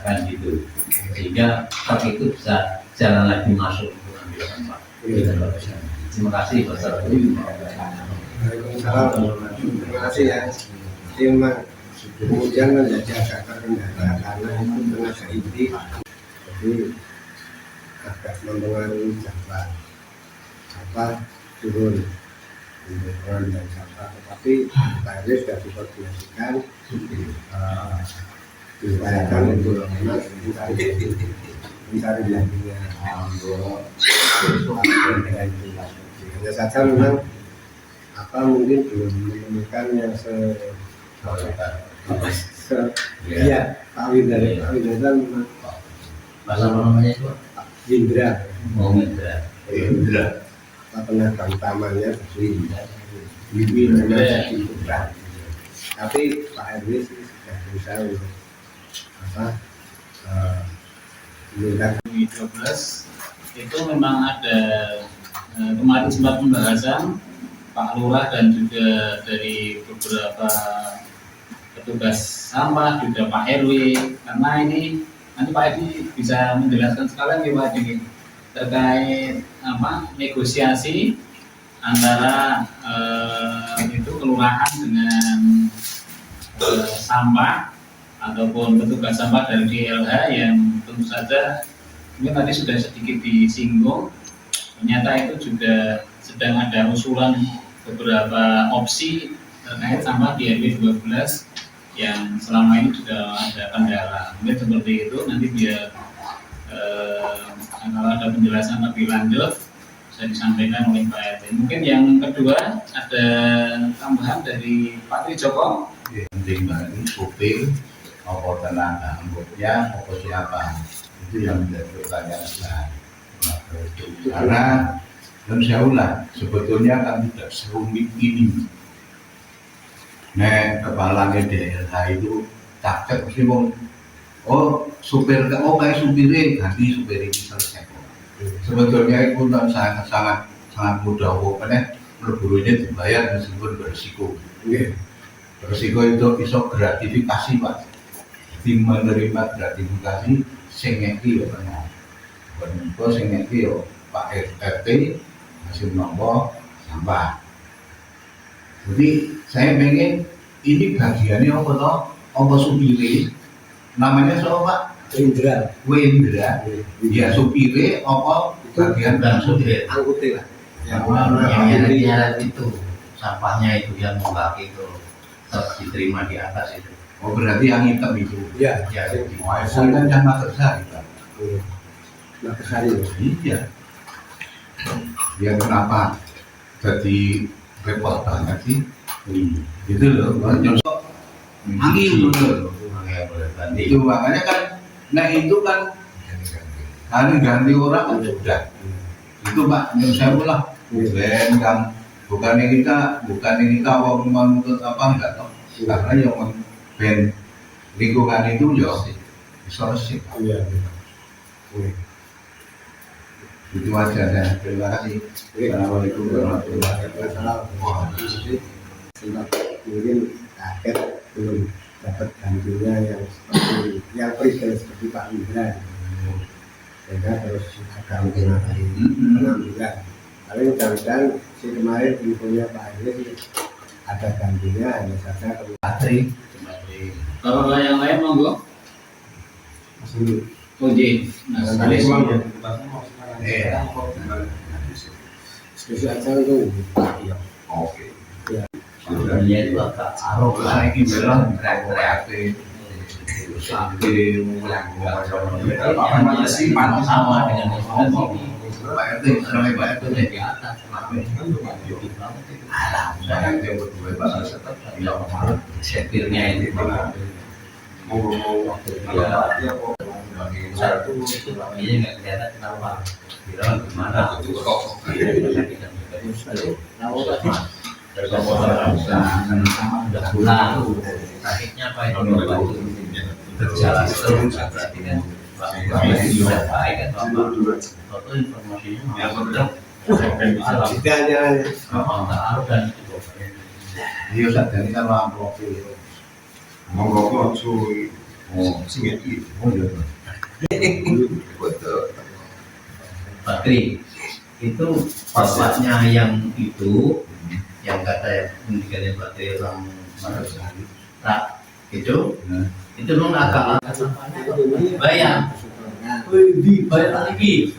akan gitu, sehingga truk itu bisa jalan lagi masuk untuk ambil sampah. Terima kasih Wassalamualaikum. Terima kasih ya. Jadi memang kemudian menjadi agak terkendala karena itu tenaga inti, jadi agak mempengaruhi jalan apa turun turun dan siapa, tetapi Pak RW sudah dikoordinasikan diupayakan untuk mencari gantinya. Hanya saja memang apa mungkin belum menemukan yang ya Pak Windra memang Masa apa namanya itu? Windra Indra. tenaga utamanya Windra. Tapi Pak RW sih sudah berusaha untuk apa meminta 2012 itu memang ada kemarin sempat pembahasan Pak Lurah dan juga dari beberapa petugas sampah juga Pak RW, karena ini nanti Pak RW bisa menjelaskan sekalian ya Pak RW terkait apa negosiasi antara itu kelurahan dengan sampah ataupun petugas sampah dari DLH yang tentu saja mungkin tadi sudah sedikit disinggung, ternyata itu juga sedang ada usulan beberapa opsi terkait sampah di RW 12 yang selama ini juga ada kendala. Mungkin seperti itu nanti biar kalau ada penjelasan lebih lanjut bisa disampaikan oleh Pak RT. Mungkin yang kedua ada tambahan dari Pak Trijoko. Penting banget ini supir apa tenaga anggotanya apa siapa itu yang menjadi pertanyaan. Karena dan saya ulang sebetulnya kan tidak serumit ini. Nah, kepalanya DLH itu takut mesti ngomong, oh supir, oh kayak supirnya ganti supir ini selesai. Sebetulnya itu sangat mudah, pokoknya perburunya dibayar meskipun berisiko. Berisiko itu bisa gratifikasi Pak. Tim menerima gratifikasi sengeki ya benar. Benar sengeki ya Pak RT hasil nombor sampah. Jadi saya pengen ini bagiannya apa toh? Apa supire? Namanya siapa Pak? Windra. Ya supire apa bagian dan supir? angkuti lah. Yang nyeret itu sampahnya itu yang membagi itu tetap diterima di atas itu. Oh berarti yang hitam itu. Iya, Ya, Waisan kan yang Magersari kan. Magersari. Iya. Ya kenapa jadi repot banget sih? Gitu loh. Nyosok angin loh. Itu makanya kan, nah itu kan ganti orang kan sudah. Itu Pak, menurut saya pula bukan ini kita mau menuntut apa enggak toh. Karena yang ben lingkungan itu ya selesai. Iya. Itu aja ya. Terima kasih. Assalamualaikum warahmatullahi wabarakatuh. Mungkin kaget belum dapat gantinya yang seperti yang presiden seperti Pak Indra, sehingga terus agak mungkin hari 6 bulan. Tapi mudah-mudahan si kemarin infonya Pak Indra sih ada gantinya, hanya saja Patri. Bapak yang lain monggo. masih Oke. Nah, sekali diskusi aja itu Pak Iyo. Oke. sebenarnya itu agak Kalau saya ini bilang reaktif sampai sama dengan ini. Pak RT, sampai Pak RT di atas. Saya yang berdua bahasa tetap bilang Setirnya itu satu ini nggak kelihatan kenapa bilang gimana udah pulang akhirnya apa itu bapak itu berjalan terus dengan sudah baik atau apa atau informasinya benar Tidak hanya taruh dan Iya, saat ini kan lampu. Monggo cuy. Sing iki. Oh iya. Patri itu bapaknya yang itu yang kata pendidikannya Patri orang Magersari tak itu memang agak bayar lagi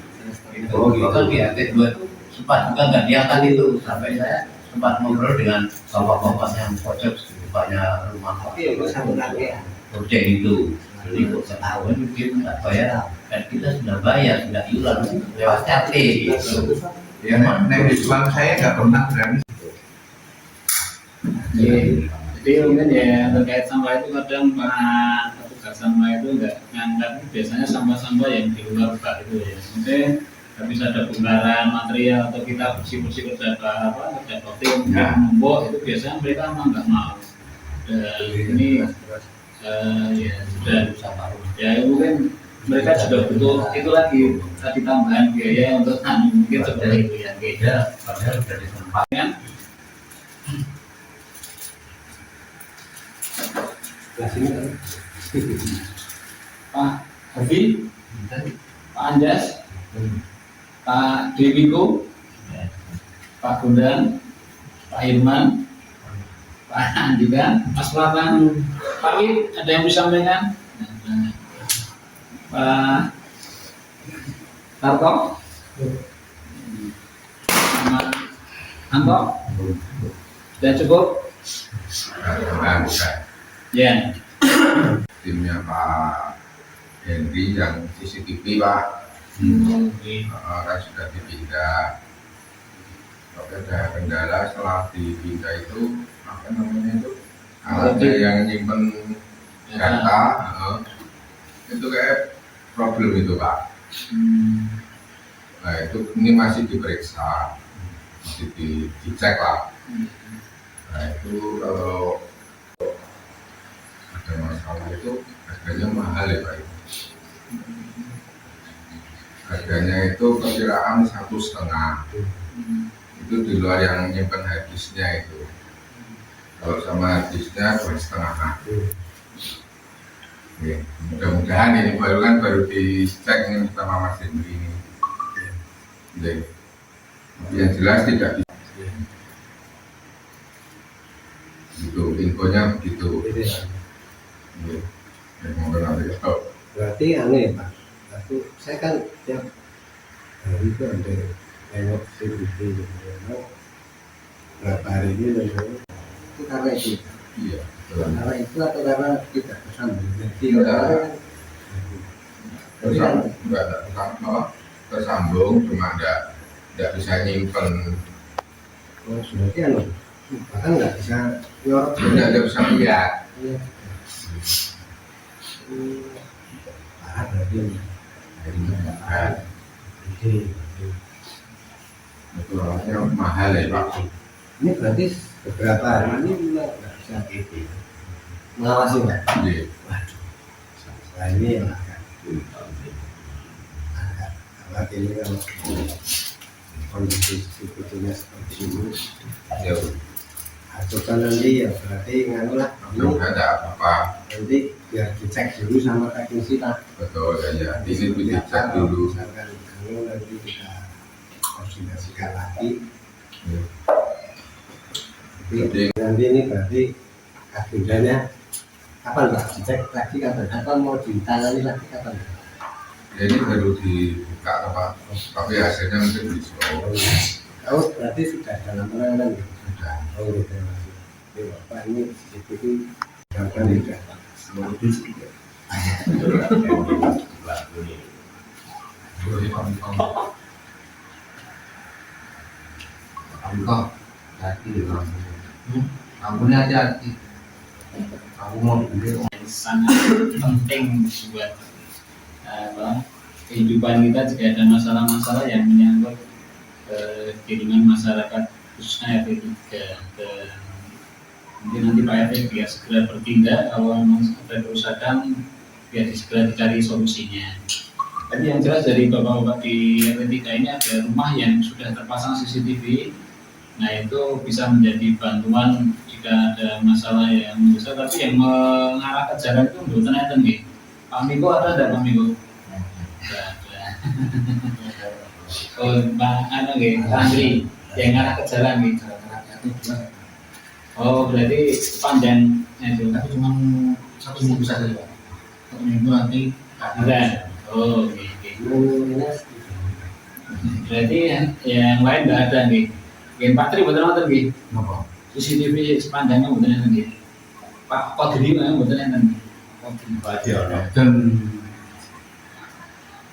itu kan di RT 2 itu sempat juga nggak diangkat itu sampai saya sempat ngobrol dengan bapak-bapak yang pojok bapaknya rumah proyek itu. Jadi kok ketahuan dia nggak bayar, kan kita sudah bayar, sudah iuran lewat CT. Ya, nek Islam saya nggak pernah berani. Jadi mungkin ya terkait sampah itu kadang para petugas sampah itu nggak ngangkat biasanya sampah-sampah yang di luar Pak itu ya. Mungkin nggak bisa ada bongkaran material atau kita bersih-bersih kerja bakti menumpuk itu biasanya mereka memang nggak mau. Dan ini ya sudah ya mungkin mereka juga butuh itu lagi tadi tambahan biaya untuk mungkin seperti itu ya beda Padahal sudah ditempat. kan Pak Hafi, Pak Anjas, Pak Dewiko, Pak Gundan, Pak Irman, Pak Andika, Mas Latan, Pak Wid, ada yang bisa sampaikan? Pak Tarto, sama Anto, sudah cukup? Ya. Timnya Pak Henry yang CCTV Pak, kan sudah dipindah. Tapi ada kendala setelah dipindah itu apa namanya itu alatnya yang nyimpen data, itu kayak problem itu Pak. Nah itu ini masih diperiksa, masih dicek lah. Nah itu kalau ada masalah itu harganya mahal ya Pak. Harganya itu perkiraan 1,5. Itu di luar yang nyimpen harddisknya itu. Kalau sama harddisknya 2,5. Ya, mudah-mudahan ini baru dicek ini sama Mas Hendri ini. Ya. Yang jelas tidak bisa. Itu infonya begitu. Ya. Berarti aneh Pak. Aku saya kan tiap hari itu ada lewat CCTV gitu. Berapa hari ini itu karena itu Iya. Betul. Karena itu atau karena tidak tersambung. Jadi Enggak tersambung, cuma enggak bisa nyimpen, sudah kan, bahkan nggak bisa nyorot. enggak bisa lihat. Parah berarti ini. Nah, itu orangnya mahal ya Pak. Ini berarti beberapa hari ini nggak bisa mengawasi Pak. Iya. Waduh, setelah ini yang agak khawatir ini kalau kondisi sebetulnya seperti ini. Ya, Ajukan nanti ya berarti nganu lah. belum ada apa-apa. Nanti biar dicek dulu sama teknisi lah. Betul ya. Ini dicek dulu. Misalkan nganu nanti kita koordinasikan lagi. Jadi Nanti ini berarti agendanya kapan Pak? Dicek lagi kapan? Atau mau ditangani lagi kapan? ini baru dibuka apa? Tapi hasilnya mungkin besok. Oh berarti sudah dalam penanganan ya? Sudah. Oh gitu masih. Ini Bapak ini CCTV gampang juga. Semua itu sudah. Engkau hati kamu hati-hati. Kamu mau beli yang sangat penting buat kehidupan kita jika ada masalah-masalah yang menyangkut kiriman masyarakat khususnya RT 3 mungkin nanti Pak RT biar segera bertindak kalau memang ada kerusakan biar segera dicari solusinya. Tapi yang jelas dari bapak-bapak di RT 3 ini ada rumah yang sudah terpasang CCTV. Nah itu bisa menjadi bantuan jika ada masalah yang besar, tapi yang mengarah ke jalan itu belum ternyata nih. Pak Miko ada enggak Pak Miko? Tidak ada. Oh Pak Anu nih, Andri yang ngarah ke jalan nih. Oh berarti panjangnya itu. Tapi cuma 1 minggu saja Pak. 1 minggu nanti Ada. Oh oke. Berarti yang lain nggak ada nih. Gen Pak Tri betul betul nih. apa? CCTV sepanjangnya betul nih. Pak Kodri mana betul nih. Dan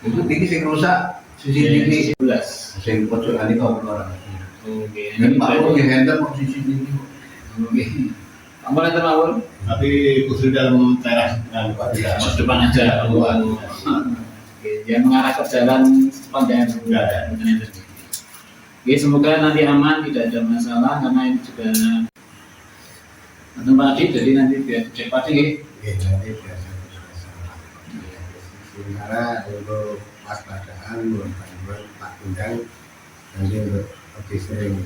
itu tinggi sing rusak CCTV 11. sing pojokan itu orang. Oke. Ini Pak Lu yang handle kok CCTV. Oke. Kamu lihat Mawon? tapi khusus dalam teras dan Mas depan aja. Oke. Yang mengarah ke jalan sepanjang Nggak ada. betul nih. Oke, semoga nanti aman, tidak ada masalah karena ini juga Pak Adi, jadi nanti biar cek Pak Adi. Oke, nanti biasa. Sementara untuk waspadaan buat Pak Undang nanti untuk lebih sering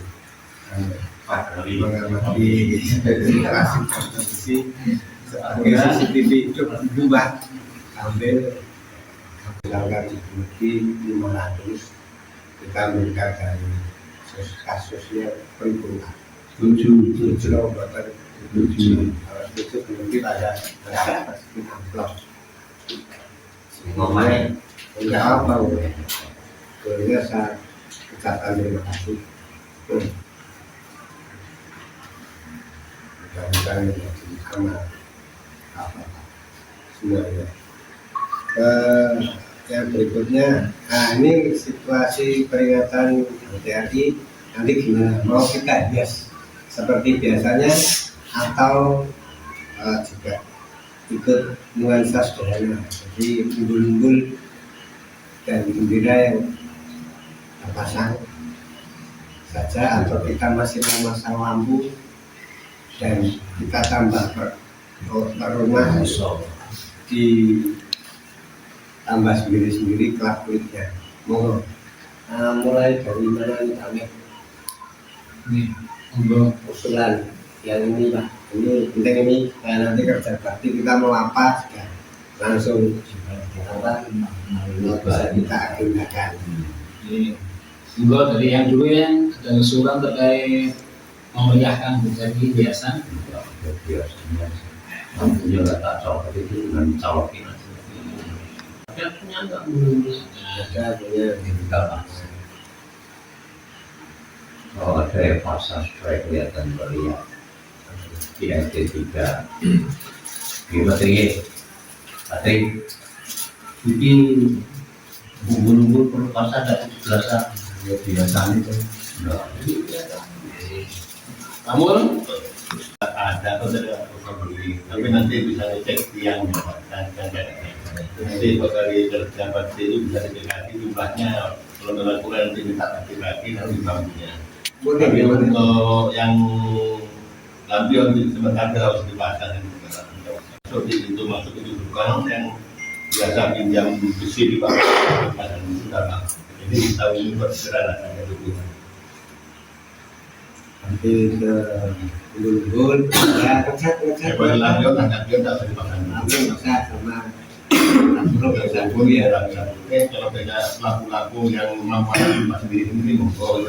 mengamati situasi kondisi sebagai CCTV itu berubah sambil misalkan lebih 500 kita berikan dari kasusnya perhitungan. Tujuh ombatan tujuh. Kalau itu mungkin ada amplop. Semuanya enggak apa udah. Soalnya saya ucapkan terima kasih. Mudah-mudahan menjadi amal apa semuanya. Yang berikutnya, nah ini situasi peringatan HTRI nanti gimana? Mau kita hias seperti biasanya atau juga ikut nuansa sederhana, jadi umbul-umbul dan bendera yang terpasang saja, atau kita masih memasang lampu dan kita tambah per rumah di tambah sendiri-sendiri kelap kulitnya. Mau mulai dari mana nih kami? untuk Usulan yang ini Pak, ini penting ini. Nah, nanti kerja bakti kita mau apa sudah langsung apa bisa kita agendakan. Jadi, enggak dari yang dulu yang ada usulan terkait memeriahkan menjadi hiasan. biasanya lampunya nggak tak colok itu dengan colokin aja. Tapi punya enggak belum Ada punya Tinggal pasang. Kalau ada yang pasang supaya kelihatan meriah. BLT 3 Gimana Patrik ini bumbu-bumbu perlu pasar dari biasa Ya biasanya itu. Namun ada atau tidak beli tapi nanti bisa dicek yang mendapatkan nanti bakal dapat itu bisa dicek lagi jumlahnya kalau memang kurang nanti minta lagi nanti bambunya tapi untuk yang lampion sebentar harus dipasang masuk di pintu masuk itu bukan yang biasa pinjam besi di bawah pasang itu sudah jadi tahu ini buat sederhana dulu Nanti ke Gunung ya ngecat Kalau lampion tak dipasang Nanti ngecat sama Kalau beda laku-laku yang mampu masih diri sendiri monggo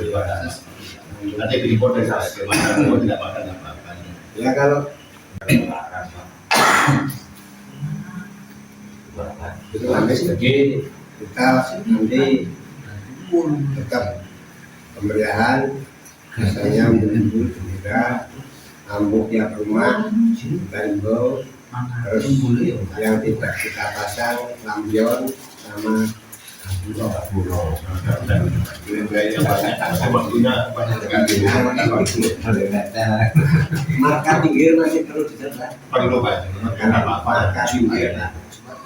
nanti di report dari saya bagaimana tidak makan apa-apa. ya kalau itu habis lagi kita nanti tetap pemberian misalnya bumbu gembira ambuk tiap rumah bambu terus yang tidak kita pasang lampion sama buro marka pinggir masih perlu dicetak Paling lupa karena apa-apa pinggir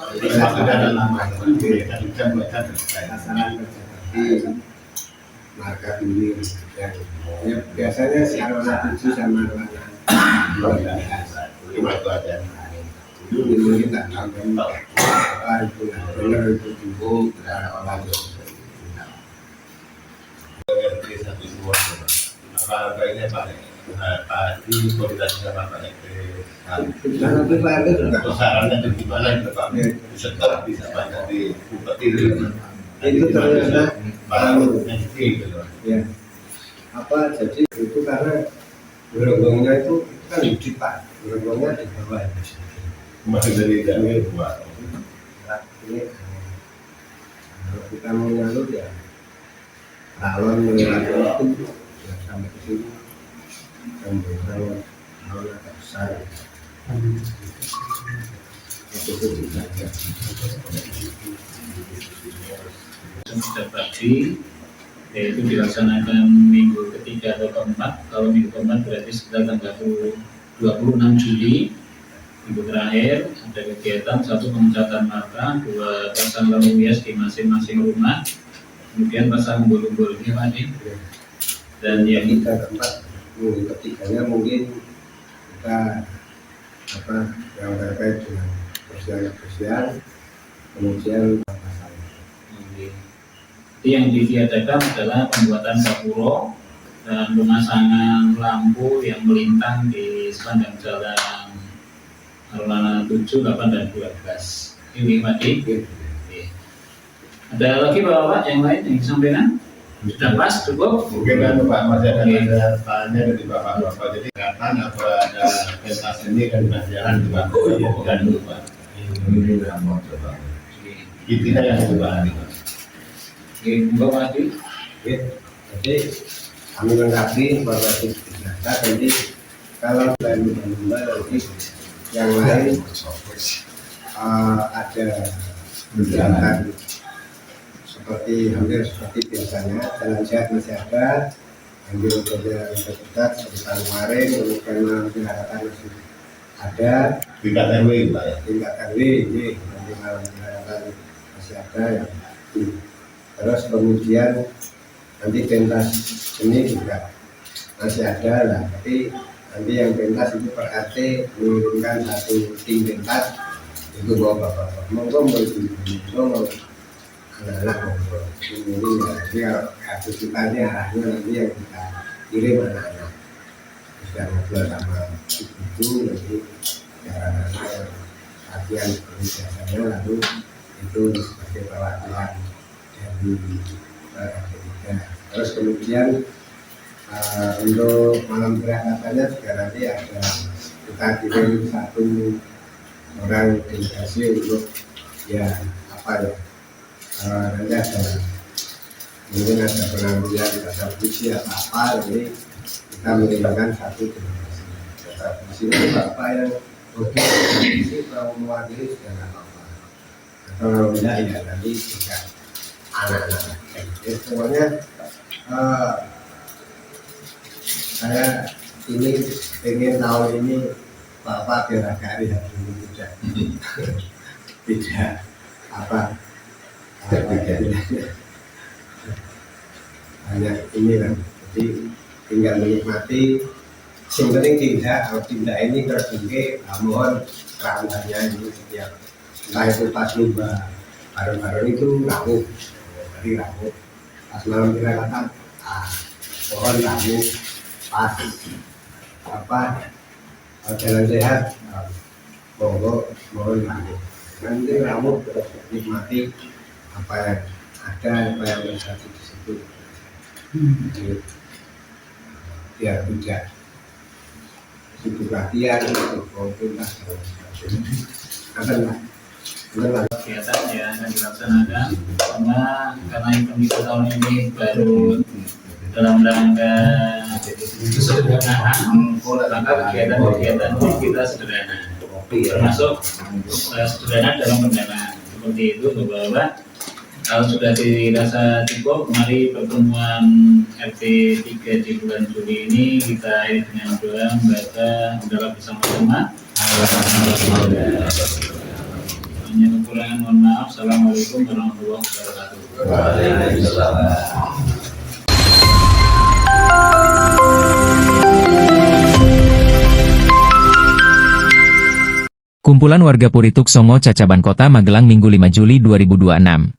jadi maksudnya ada nama kan pasangan seperti marka pinggir yang ya, biasanya si arwana 7 sama arwana cuma itu aja. dulu kita sampai apa itu benar itu juga tidak orang Satu semua apa baiknya Pak tadi koordinasi sama Pak dan nanti Pak RT juga sarannya itu gimana gitu Pak setelah bisa banyak di bupati itu ternyata gitu ya apa jadi itu karena geronggongnya itu kan di Pak geronggongnya di bawah masih dari dari buat ini kalau kita mau nyalut ya calon melewati itu ya sampai ke sini kalau agak besar itu saja sudah pagi yaitu dilaksanakan minggu ketiga atau keempat. Kalau minggu keempat berarti sekitar tanggal 26 Juli minggu terakhir ada kegiatan satu pengecatan marka, dua pasang lampu hias di masing-masing rumah, kemudian pasang umbul-umbulnya Pak Adi. Dan yang kita keempat minggu ketiganya mungkin kita apa yang terkait dengan kebersihan kemudian yang ditiadakan adalah pembuatan gapuro dan pemasangan lampu yang melintang di sepanjang jalan Arulana 7, 8, dan 12. Ini Pak Adi. Ada lagi Bapak yang lain yang disampaikan? Sudah pas, cukup? mungkin kan Pak masih ada tanya dari Bapak-Bapak jadi kapan apa ada pentas ini kan jalan di Pak bukan dulu Pak intinya yang dibahas Oke, Mbak Pak Adi. jadi kami lengkapi bahwa data nanti kalau selain lumba nanti yang lain ada kegiatan seperti hampir seperti biasanya jalan sehat masih ada ambil kerja yang terdekat seperti tahun kemarin kemudian malam pengharapan masih ada tingkat RW Pak ya tingkat RW ini nanti malam pengharapan masih ada yang terus kemudian nanti pentas seni juga masih ada lah tapi nanti yang pentas itu per RT mengirimkan satu tim pentas itu bawa bapak monggo mau anak-anak monggo ini ya jadi kalau aktivitasnya arahnya nanti yang kita kirim anak-anak sudah ngobrol sama ibu nanti cara anak latihan seperti biasanya lalu itu sebagai perwakilan dari aktivitas terus kemudian untuk malam keberangkatannya juga nanti ada kita kirim satu orang delegasi untuk ya apa ya nanti ada mungkin ada pengambilan kata puisi atau apa jadi kita mengirimkan satu delegasi Di sini bapak yang di sini kalau mewakili sudah nggak apa-apa. Kalau tidak ya nanti juga anak-anak. Jadi semuanya saya ini pengen tahun ini bapak barangkali hari ini tidak hanya ini kan. Jadi tinggal menikmati. Yang penting tidak ini tertinggi, mohon ramahnya ini setiap entah itu pas lomba bareng-bareng itu ramu, jadi ramu. Pas malam kita katakan, mohon ramu pas jalan sehat, monggo mohon ramu. Nanti ramu terus nikmati apa yang ada, apa yang terjadi di situ. Jadi, biar tidak sibuk latihan, sibuk konsultas, kegiatan yang akan dilaksanakan karena event kita tahun ini baru dalam rangka kesederhanaan, maka kegiatan kita sederhana, termasuk sederhana dalam pendanaan. Seperti itu Bapak-Bapak. Kalau sudah dirasa cukup, mari pertemuan RT 3 di bulan Juli ini kita akhiri dengan doa membaca adalah bersama-sama. Hanya kekurangan mohon maaf. Assalamualaikum warahmatullahi wabarakatuh. Waalaikumsalam. Kumpulan warga Purituk Songo Cacaban Kota Magelang Minggu 5 Juli 2026.